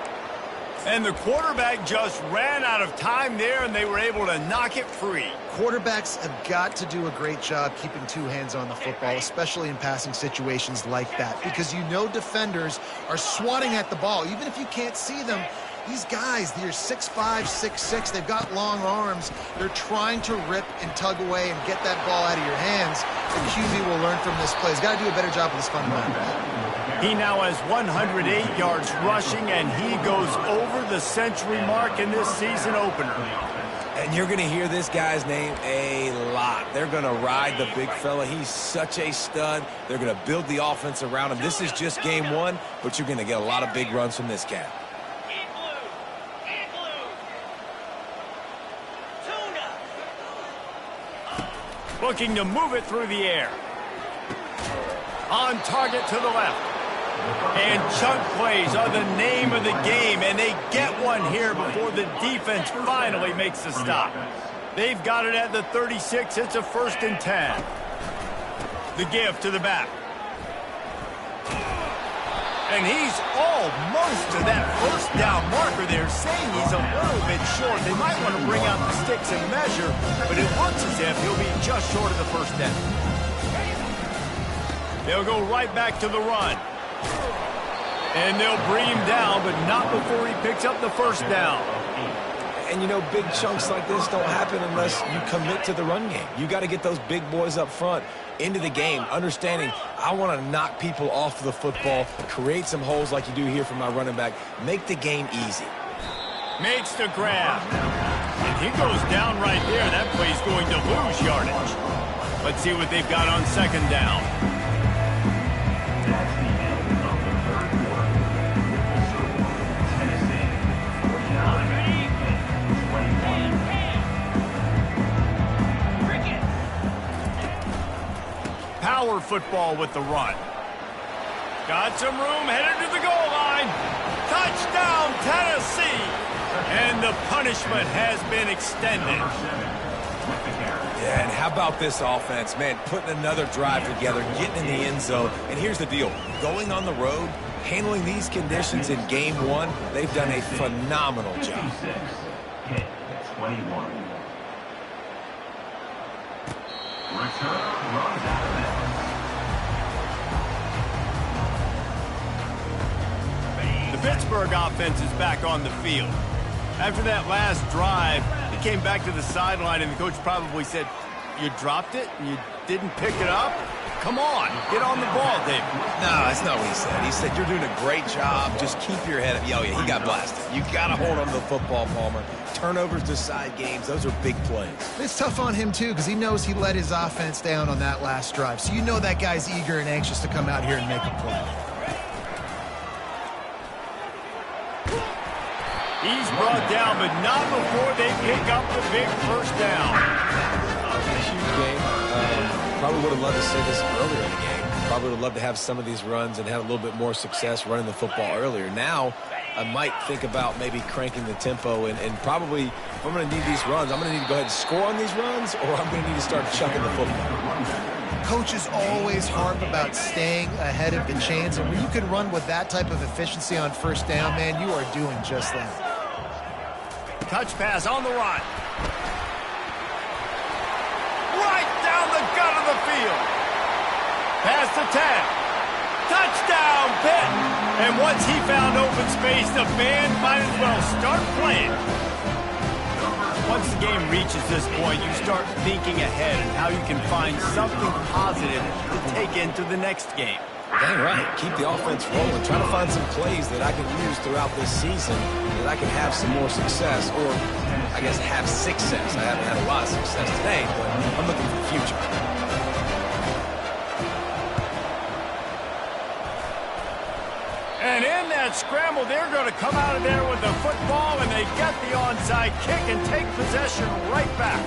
And the quarterback just ran out of time there, and they were able to knock it free. Quarterbacks have got to do a great job keeping two hands on the football, especially in passing situations like that, because you know defenders are swatting at the ball. Even if you can't see them, these guys, they're 6'5", 6'6", they've got long arms. They're trying to rip and tug away and get that ball out of your hands. The QB will learn from this play. He's got to do a better job with his fundamentals. He now has 108 yards rushing, and he goes over the century mark in this season opener. And you're going to hear this guy's name a lot. They're going to ride the big fella. He's such a stud. They're going to build the offense around him. This is just game one, but you're going to get a lot of big runs from this cat. Looking to move it through the air. On target to the left. And chunk plays are the name of the game, and they get one here before the defense finally makes the stop. They've got it at the 36. It's a 1st and 10. The give to the back. And he's almost to that first down marker there, saying he's a little bit short. They might want to bring out the sticks and measure, but it looks as if he'll be just short of the first down. They'll go right back to the run. And they'll bring him down, but not before he picks up the first down. And, you know, big chunks like this don't happen unless you commit to the run game. You got to get those big boys up front into the game, understanding I want to knock people off the football, create some holes like you do here for my running back, make the game easy. Makes the grab. And he goes down right there. That play's going to lose yardage. Let's see what they've got on second down. Power football with the run. Got some room, headed to the goal line. Touchdown, Tennessee. And the punishment has been extended. Yeah, and how about this offense? Man, putting another drive together, getting in the end zone. And here's the deal. Going on the road, handling these conditions in game one, they've done a phenomenal job. 21. Return runs out of bounds. The Pittsburgh offense is back on the field. After that last drive, he came back to the sideline, and the coach probably said, "You dropped it and you didn't pick it up? Come on, get on the ball, David." No, that's not what he said. He said, "You're doing a great job. Just keep your head up." Oh, yeah, he got blasted. You got to hold on to the football, Palmer. Turnovers decide games. Those are big plays. It's tough on him, too, because he knows he let his offense down on that last drive. So you know that guy's eager and anxious to come out here and make a play. He's brought down, but not before they pick up the big first down. Huge game. Probably would have loved to see this earlier in the game. Probably would have loved to have some of these runs and have a little bit more success running the football earlier. Now, I might think about maybe cranking the tempo and probably, if I'm going to need these runs, I'm going to need to go ahead and score on these runs, or I'm going to need to start chucking the football. Coaches always harp about staying ahead of the chains, and when you can run with that type of efficiency on first down, man, you are doing just that. Touch pass on the run. Right down the gut of the field. Pass to 10. Touchdown, Pitt. And once he found open space, the band might as well start playing. Once the game reaches this point, you start thinking ahead and how you can find something positive to take into the next game. Dang right. Keep the offense rolling. Try to find some plays that I can use throughout this season that I can have some more success, or I guess have success. I haven't had a lot of success today, but I'm looking for the future. And in that scramble, they're going to come out of there with the football, and they get the onside kick and take possession right back.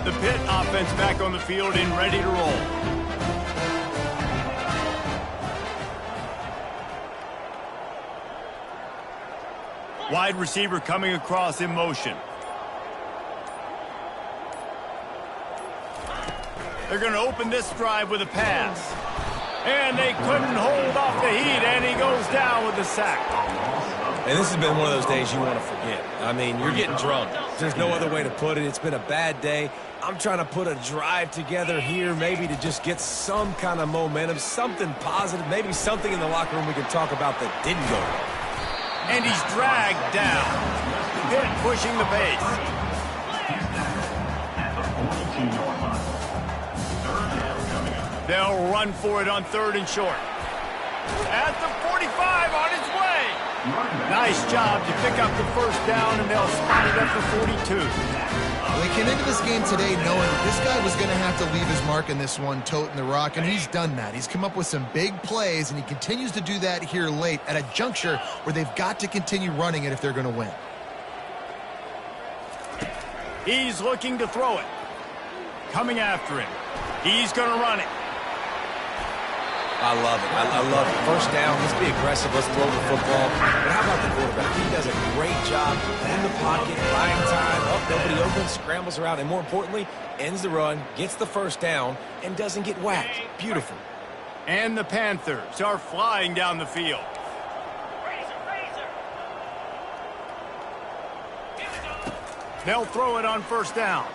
The Pitt offense back on the field and ready to roll. Wide receiver coming across in motion. They're going to open this drive with a pass. And they couldn't hold off the heat, and he goes down with the sack. And this has been one of those days you want to forget. I mean, you're getting drunk. There's no other way to put it. It's been a bad day. I'm trying to put a drive together here, maybe to just get some kind of momentum, something positive, maybe something in the locker room we can talk about that didn't go well. And he's dragged down. Pitt pushing the pace. They'll run for it on 3rd and short. At the 45, on its way. Nice job to pick up the first down, and they'll spot it up for 42. Well, they came into this game today knowing this guy was going to have to leave his mark in this one, toting the rock, and he's done that. He's come up with some big plays, and he continues to do that here late at a juncture where they've got to continue running it if they're going to win. He's looking to throw it. Coming after him. He's going to run it. I love it. I love it. First down, let's be aggressive. Let's throw the football. But how about the quarterback? He does a great job in the pocket, buying time, up, nobody open, scrambles around, and more importantly, ends the run, gets the first down, and doesn't get whacked. Beautiful. And the Panthers are flying down the field. They'll throw it on 1st down.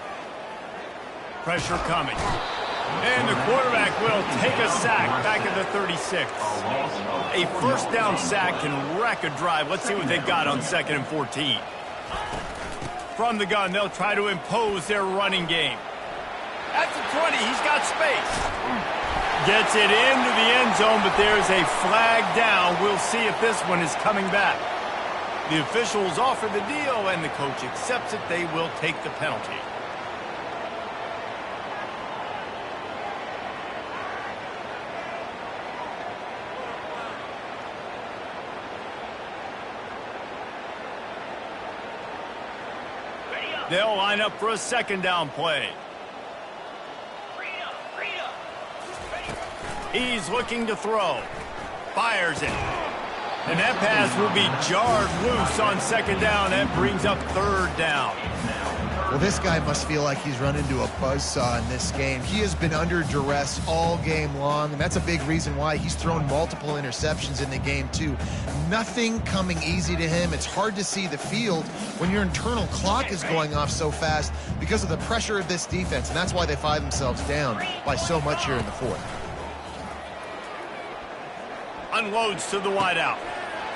Pressure coming. And the quarterback will take a sack back at the 36. A 1st down sack can wreck a drive. Let's see what they've got on 2nd and 14. From the gun, they'll try to impose their running game. At the 20, he's got space. Gets it into the end zone, but there's a flag down. We'll see if this one is coming back. The officials offer the deal, and the coach accepts it. They will take the penalty. They'll line up for a 2nd down play. He's looking to throw. Fires it. And that pass will be jarred loose on 2nd down. That brings up 3rd down. Well, this guy must feel like he's run into a buzzsaw in this game. He has been under duress all game long, and that's a big reason why he's thrown multiple interceptions in the game, too. Nothing coming easy to him. It's hard to see the field when your internal clock is going off so fast because of the pressure of this defense, and that's why they find themselves down by so much here in the 4th. Unloads to the wideout.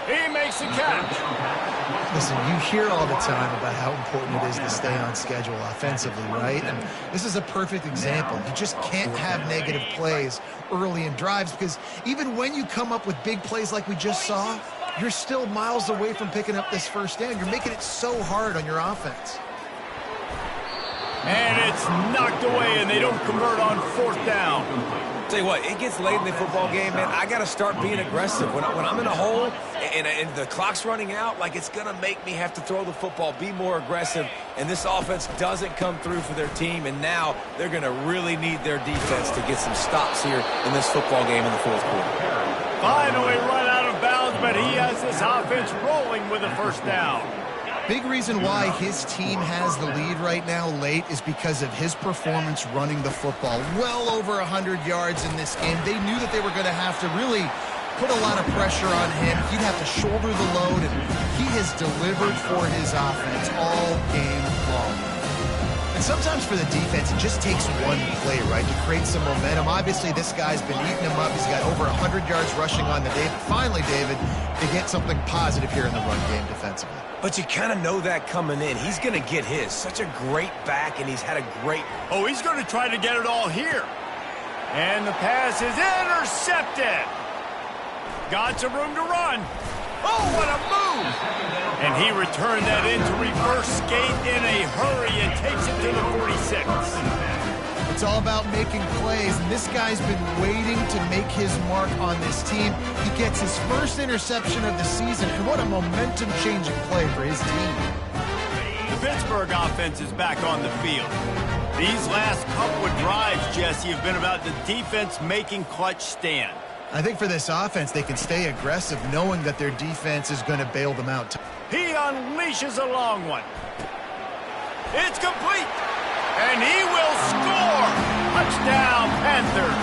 He makes a catch. Listen, you hear all the time about how important it is to stay on schedule offensively, right? And this is a perfect example. You just can't have negative plays early in drives because even when you come up with big plays like we just saw, you're still miles away from picking up this 1st down. You're making it so hard on your offense. And it's knocked away, and they don't convert on 4th down. Tell you what, it gets late in the football game, man. I got to start being aggressive. When I'm in a hole and the clock's running out, like it's going to make me have to throw the football, be more aggressive, and this offense doesn't come through for their team, and now they're going to really need their defense to get some stops here in this football game in the 4th quarter. Finally run out of bounds, but he has this offense rolling with a 1st down. Big reason why his team has the lead right now late is because of his performance running the football. Well over 100 yards in this game. They knew that they were going to have to really put a lot of pressure on him. He'd have to shoulder the load, and he has delivered for his offense all game long. And sometimes for the defense, it just takes one play, right, to create some momentum. Obviously, this guy's been eating him up. He's got over 100 yards rushing on the day. Finally, David, they get something positive here in the run game defensively. But you kind of know that coming in. He's going to get his. Such a great back, and he's had a great... Oh, he's going to try to get it all here. And the pass is intercepted. Got some room to run. Oh, what a move! And he returned that into reverse skate in a hurry and takes it to the 46. It's all about making plays, and this guy's been waiting to make his mark on this team. He gets his first interception of the season, and what a momentum-changing play for his team. The Pittsburgh offense is back on the field. These last couple of drives, Jesse, have been about the defense making clutch stand. I think for this offense, they can stay aggressive knowing that their defense is going to bail them out. He unleashes a long one. It's complete. And he will score. Touchdown, Panthers.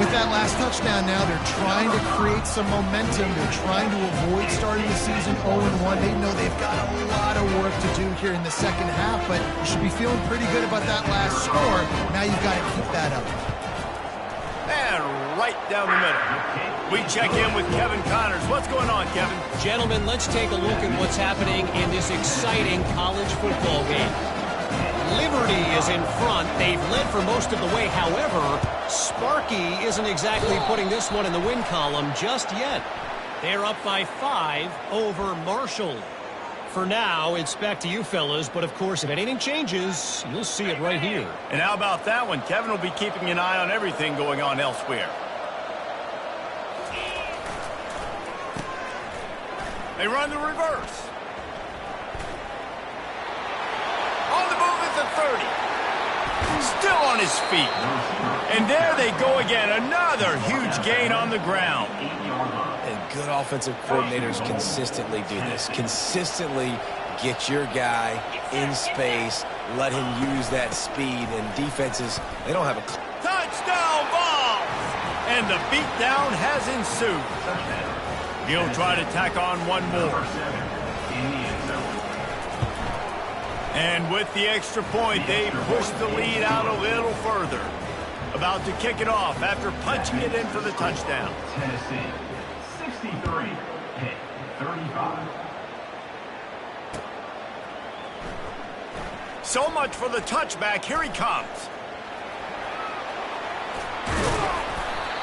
With that last touchdown now, they're trying to create some momentum. They're trying to avoid starting the season 0-1. They know they've got a lot of work to do here in the second half, but you should be feeling pretty good about that last score. Now you've got to keep that up. And right down the middle. We check in with Kevin Connors. What's going on, Kevin? Gentlemen, let's take a look at what's happening in this exciting college football game. Liberty is in front. They've led for most of the way. However, Sparky isn't exactly putting this one in the win column just yet. They're up by 5 over Marshall. For now, it's back to you fellas, but of course, if anything changes, you'll see it right here. And how about that one? Kevin will be keeping an eye on everything going on elsewhere. They run the reverse. On the move at the 30. Still on his feet. And there they go again. Another huge gain on the ground. And good offensive coordinators consistently do this. Consistently get your guy in space, let him use that speed, and defenses, they don't have a... Touchdown ball! And the beatdown has ensued. He'll try to tack on one more. And with the extra point, they push the lead out a little further. About to kick it off after punching it in for the touchdown. Tennessee, 63, 35. So much for the touchback. Here he comes.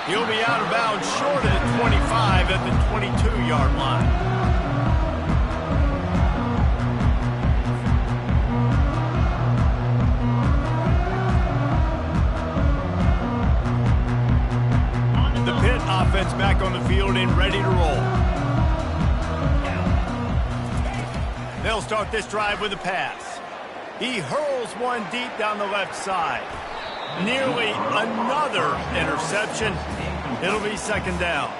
He'll be out of bounds short of the 25 at the 22-yard line. Offense back on the field and ready to roll. They'll start this drive with a pass. He hurls one deep down the left side. Nearly another interception. It'll be second down.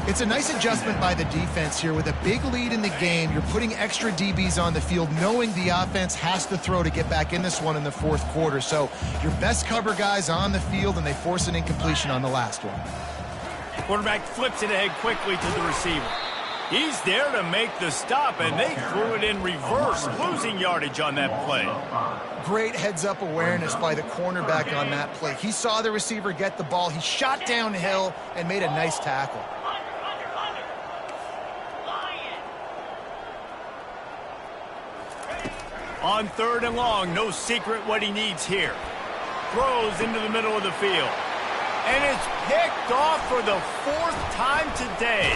It's a nice adjustment by the defense here. With a big lead in the game, you're putting extra DBs on the field, knowing the offense has to throw to get back in this one in the fourth quarter. So your best cover guys on the field, and they force an incompletion on the last one. Quarterback flips it ahead quickly to the receiver. He's there to make the stop, and they threw it in reverse, losing yardage on that play. Great heads-up awareness by the cornerback on that play. He saw the receiver get the ball. He shot downhill and made a nice tackle. On third and long, no secret what he needs here. Throws into the middle of the field. And it's picked off for the fourth time today.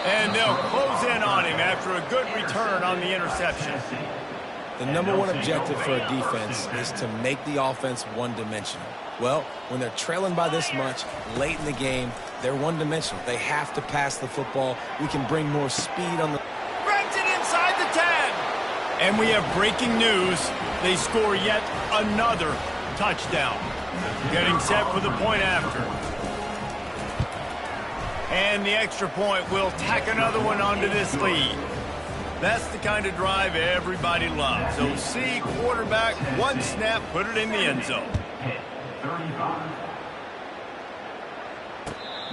And they'll close in on him after a good return on the interception. The number one objective for a defense is to make the offense one-dimensional. Well, when they're trailing by this much late in the game, they're one-dimensional. They have to pass the football. We can bring more speed on the... Brings it inside the 10. And we have breaking news. They score yet another touchdown. Getting set for the point after. And the extra point will tack another one onto this lead. That's the kind of drive everybody loves. OC, quarterback, one snap, put it in the end zone.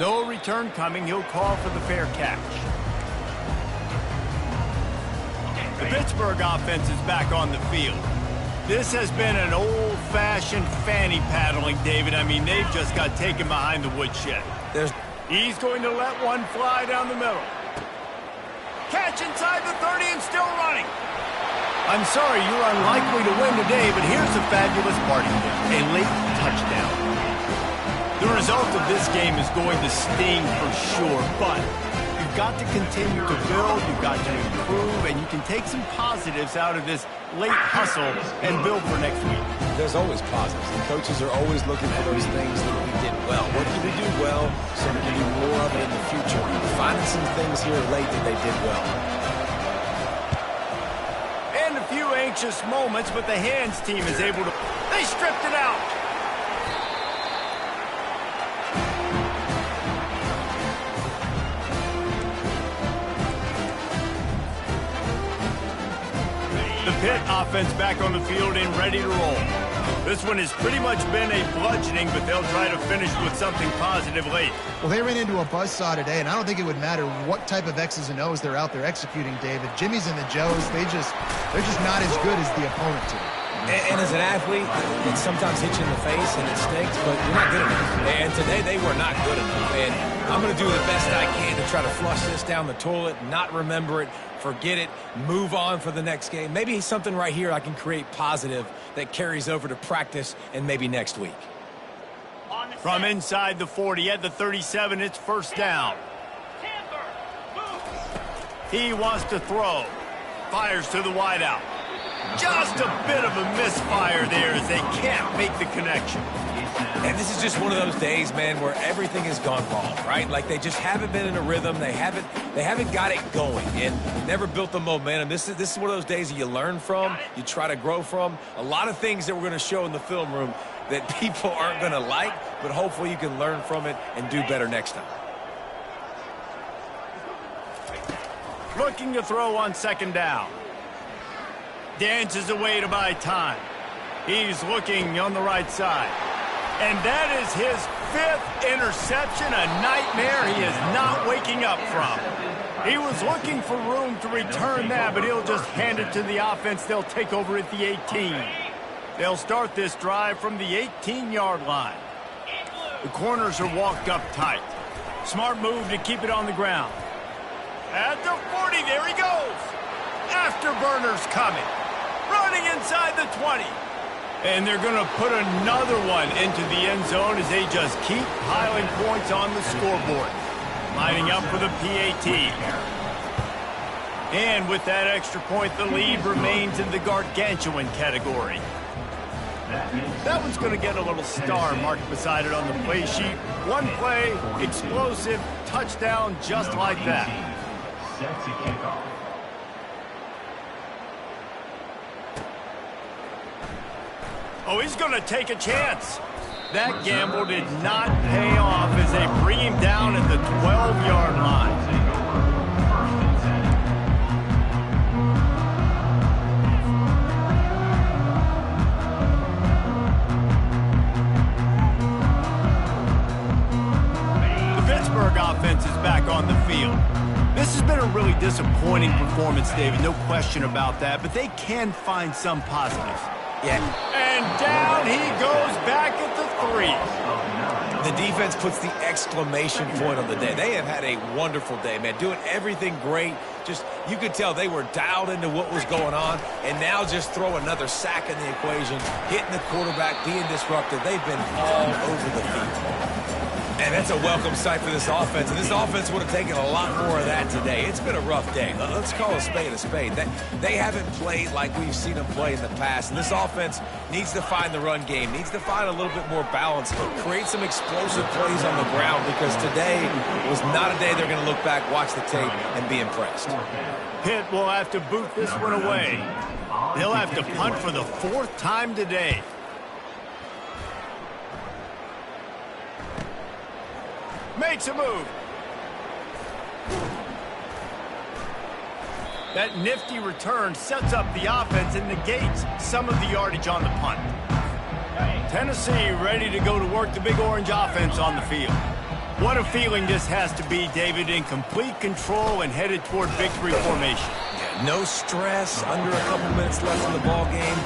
No return coming. He'll call for the fair catch. The Pittsburgh offense is back on the field. This has been an old-fashioned fanny paddling, David. I mean, they've just got taken behind the woodshed. He's going to let one fly down the middle. Catch inside the 30 and still running. I'm sorry, you're unlikely to win today, but here's the fabulous part of it. A late touchdown. The result of this game is going to sting for sure, but you've got to continue to build, you've got to improve, and you can take some positives out of this late hustle and build for next week. There's always positives, and coaches are always looking for those things that we did well. What did we do well so we can do more of it in the future? Finding some things here late that they did well. And a few anxious moments, but the hands team is able to... They stripped it out. Pitt offense back on the field and ready to roll. This one has pretty much been a bludgeoning, but they'll try to finish with something positive late. Well, they ran into a buzzsaw today, and I don't think it would matter what type of X's and O's they're out there executing, David. Jimmy's and the Joes, they're just not as good as the opponent to them. And as an athlete, it sometimes hits you in the face and it stinks, but you're not good enough. And today they were not good enough. And I'm going to do the best I can to try to flush this down the toilet, not remember it, forget it, move on for the next game. Maybe something right here I can create positive that carries over to practice and maybe next week. From inside the 40 at the 37, it's first down. He wants to throw. Fires to the wideout. Just a bit of a misfire there as they can't make the connection. And this is just one of those days, man, where everything has gone wrong, right? Like they just haven't been in a rhythm. They haven't got it going and never built the momentum. This is one of those days that you learn from, you try to grow from. A lot of things that we're going to show in the film room that people aren't going to like, but hopefully you can learn from it and do better next time. Looking to throw on second down. Dances away to buy time. He's looking on the right side. And that is his 5th interception, a nightmare he is not waking up from. He was looking for room to return that, but he'll just hand it to the offense. They'll take over at the 18. They'll start this drive from the 18-yard line. The corners are walked up tight. Smart move to keep it on the ground. At the 40, there he goes. Afterburners coming. Running inside the 20. And they're going to put another one into the end zone as they just keep piling points on the scoreboard. Lining up for the PAT. And with that extra point, the lead remains in the gargantuan category. That one's going to get a little star marked beside it on the play sheet. One play, explosive, touchdown just like that. Set to kick off. Oh, he's going to take a chance. That gamble did not pay off as they bring him down at the 12-yard line. The Pittsburgh offense is back on the field. This has been a really disappointing performance, David, no question about that, but they can find some positives. Yeah. And down he goes back at the 3. The defense puts the exclamation point on the day. They have had a wonderful day, man. Doing everything great. Just, you could tell they were dialed into what was going on. And now just throw another sack in the equation. Hitting the quarterback, being disruptive. They've been all over the field. And that's a welcome sight for this offense. And this offense would have taken a lot more of that today. It's been a rough day. Let's call a spade a spade. They haven't played like we've seen them play in the past. And this offense needs to find the run game, needs to find a little bit more balance, create some explosive plays on the ground, because today was not a day they're going to look back, watch the tape, and be impressed. Pitt will have to boot this one away. They'll have to punt for the 4th time today. Makes a move. That nifty return sets up the offense and negates some of the yardage on the punt. Tennessee ready to go to work the Big Orange offense on the field. What a feeling this has to be, David, in complete control and headed toward victory formation. No stress, under a couple minutes left in the ball game.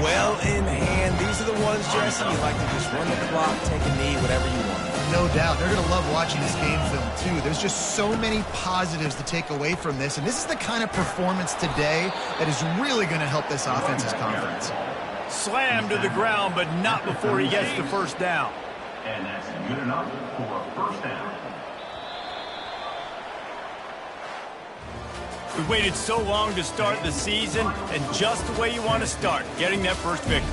Well in hand. These are the ones, Jesse, you like to just run the clock, take a knee, whatever you want. No doubt. They're going to love watching this game film, too. There's just so many positives to take away from this, and this is the kind of performance today that is really going to help this offense's confidence. Slammed to the ground, but not before he gets the first down. And that's good enough for a first down. We waited so long to start the season, and just the way you want to start, getting that first victory.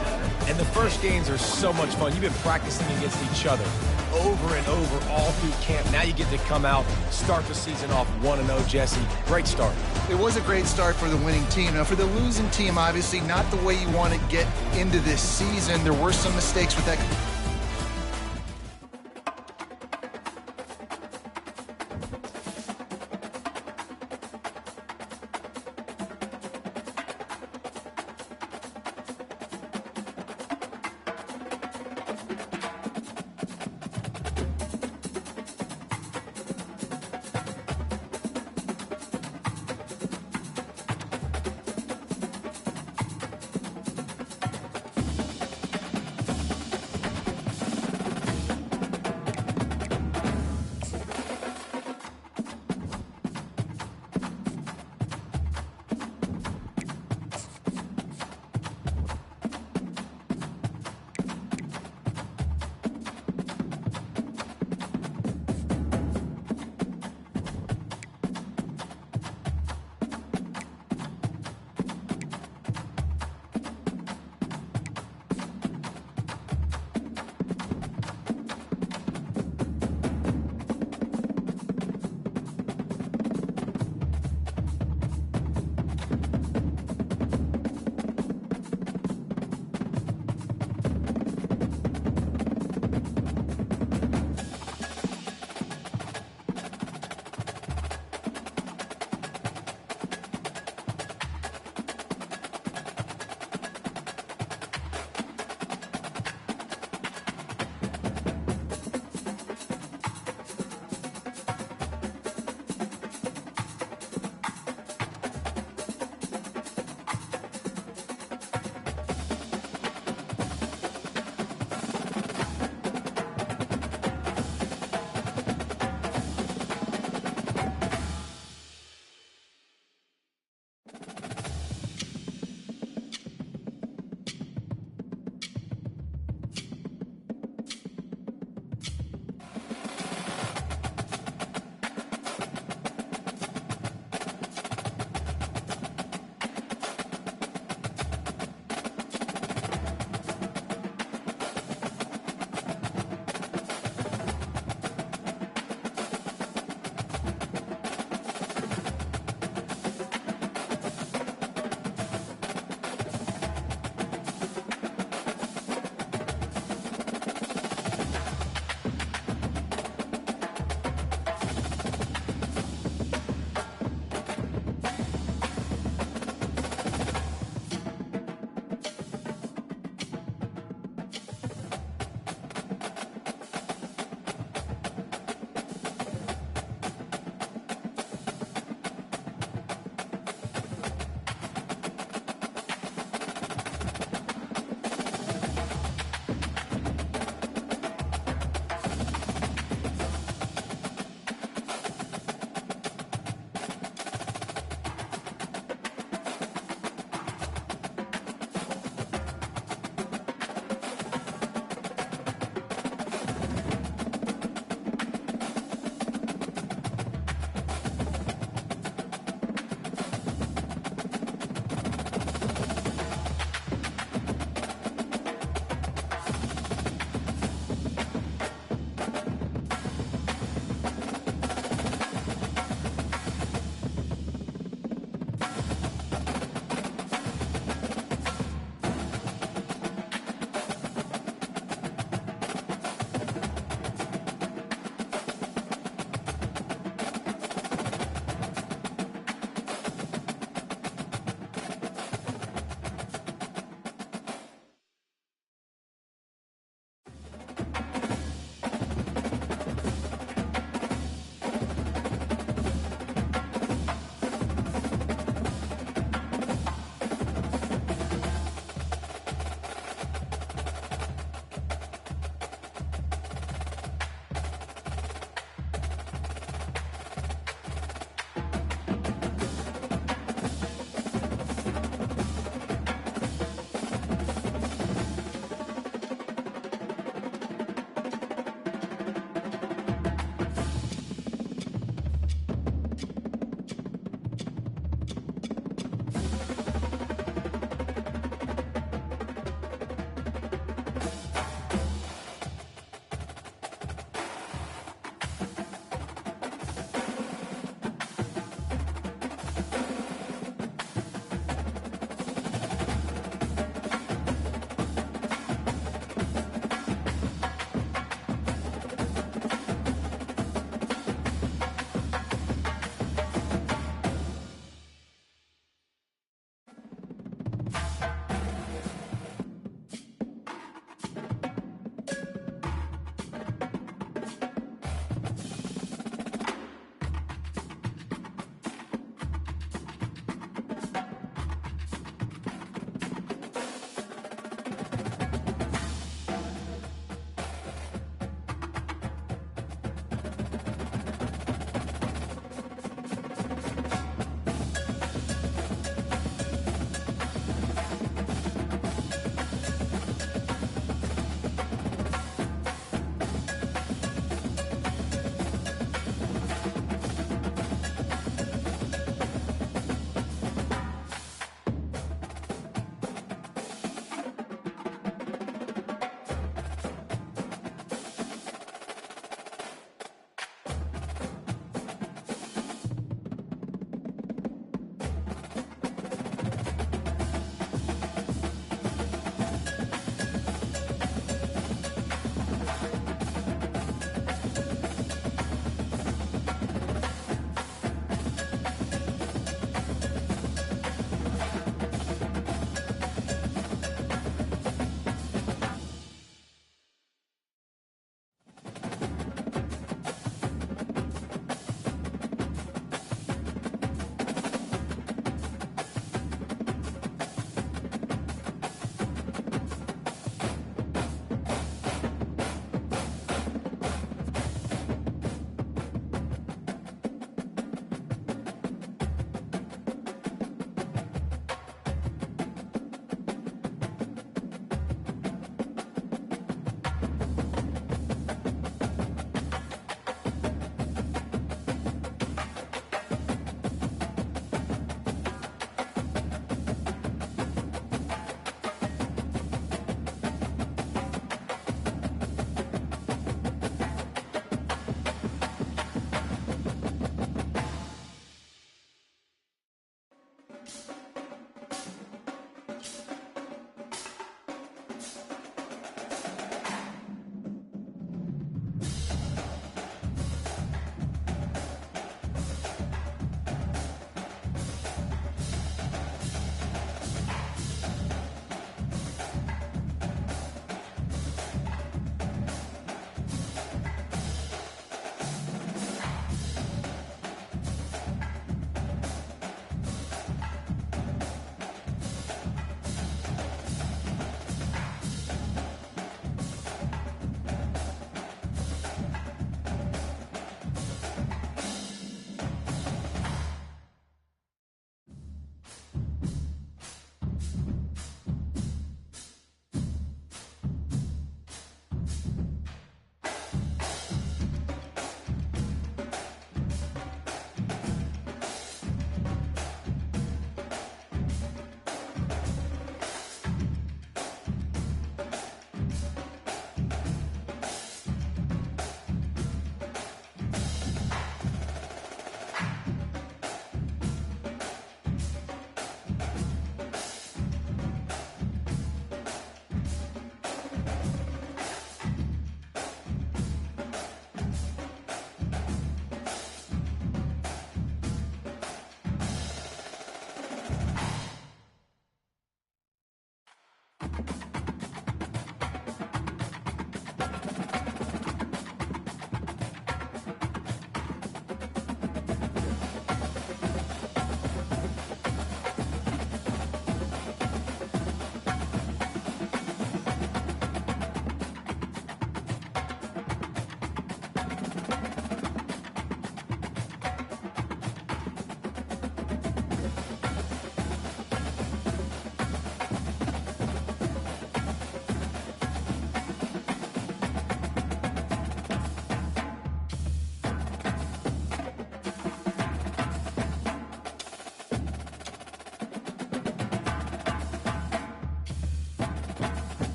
And the first games are so much fun. You've been practicing against each other over and over all through camp. Now you get to come out, start the season off 1-0, Jesse. Great start. It was a great start for the winning team. Now, for the losing team, obviously not the way you want to get into this season. There were some mistakes with that.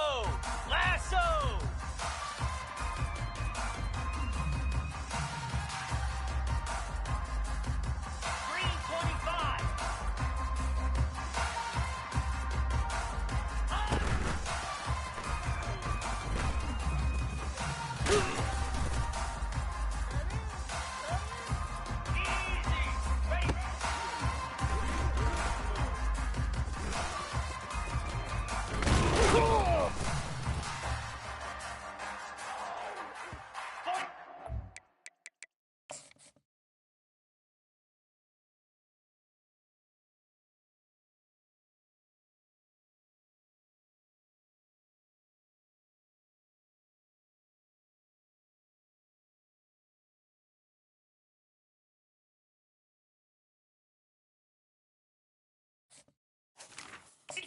go! Lasso! 325.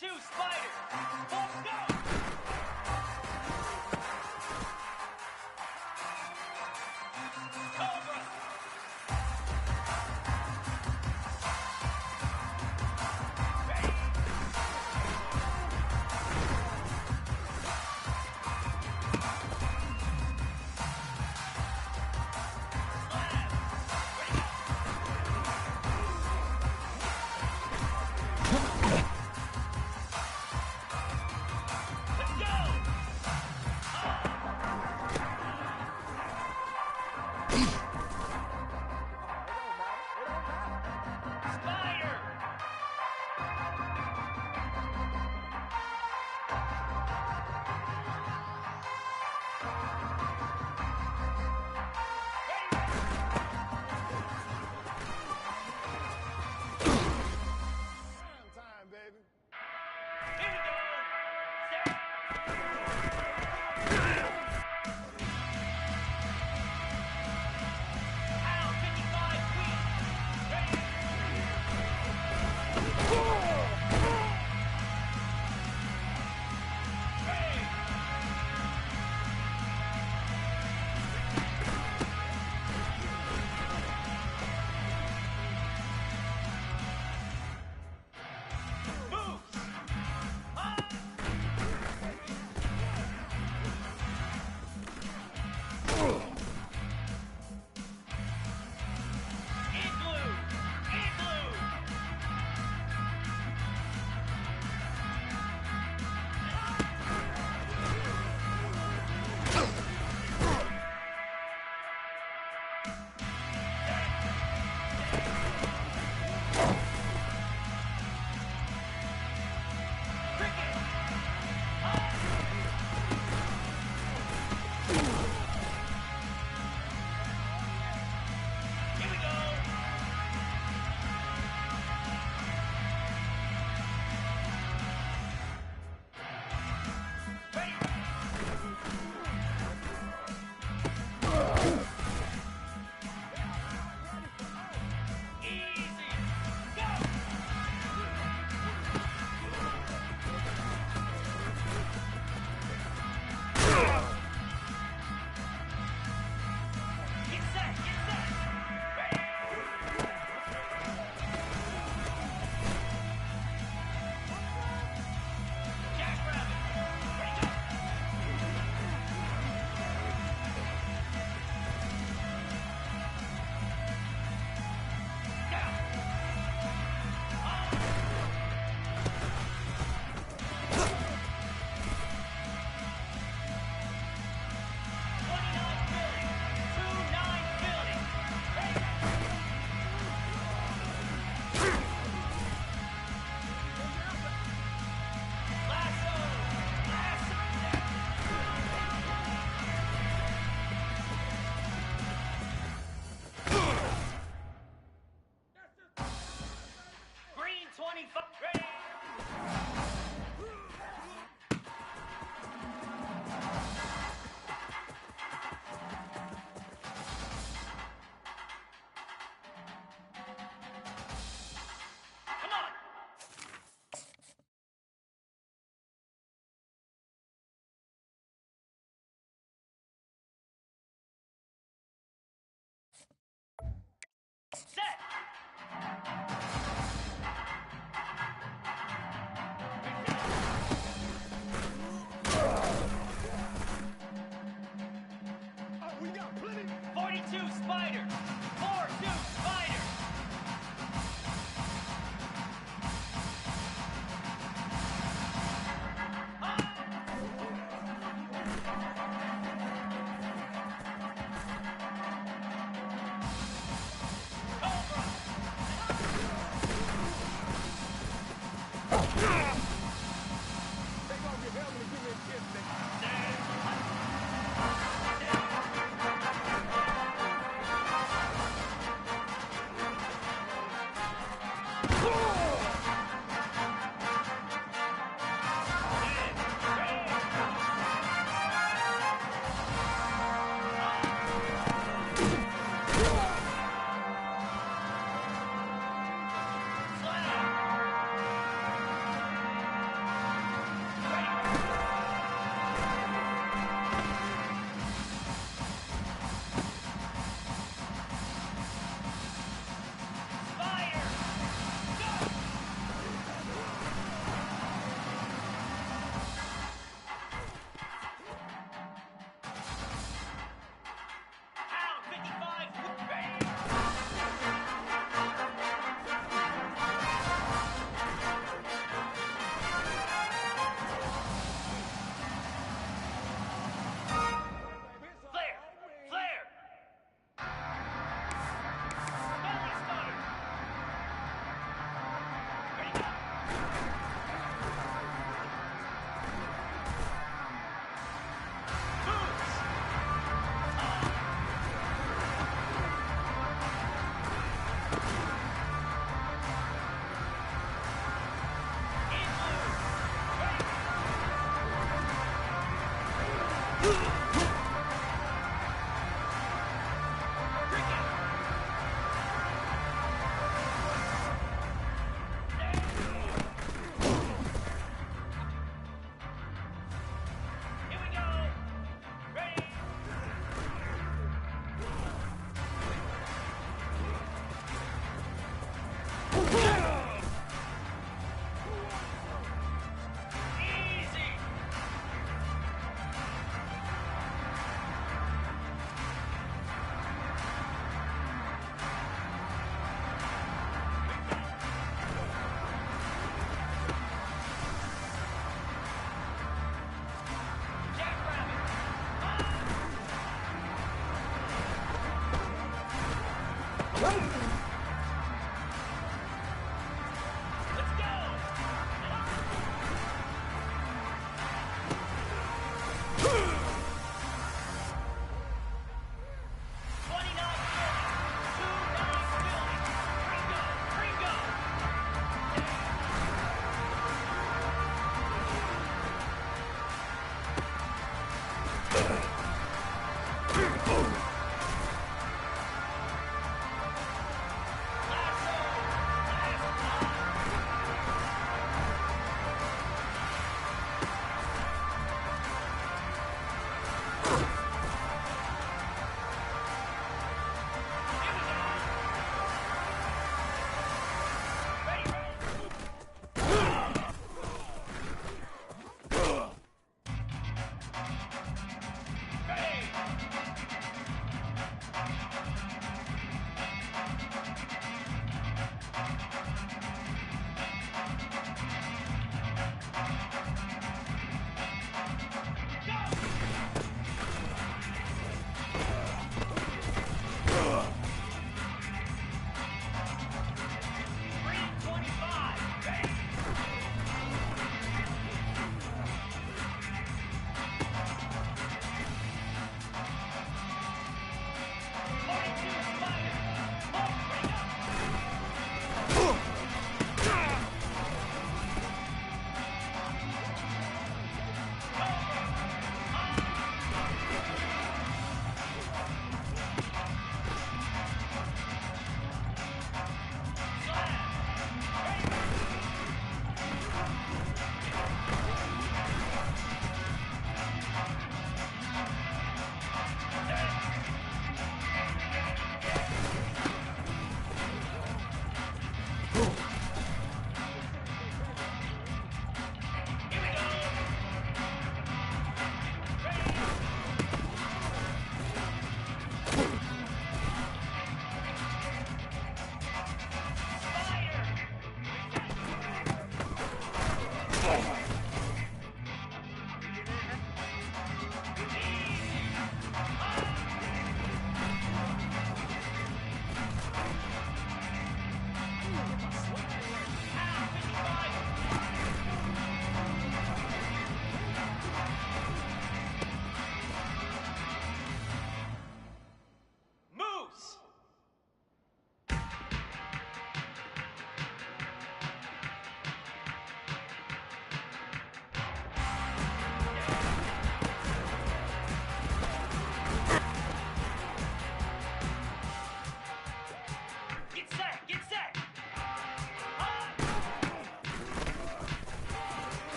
Two Spider. Let's go. Cobra.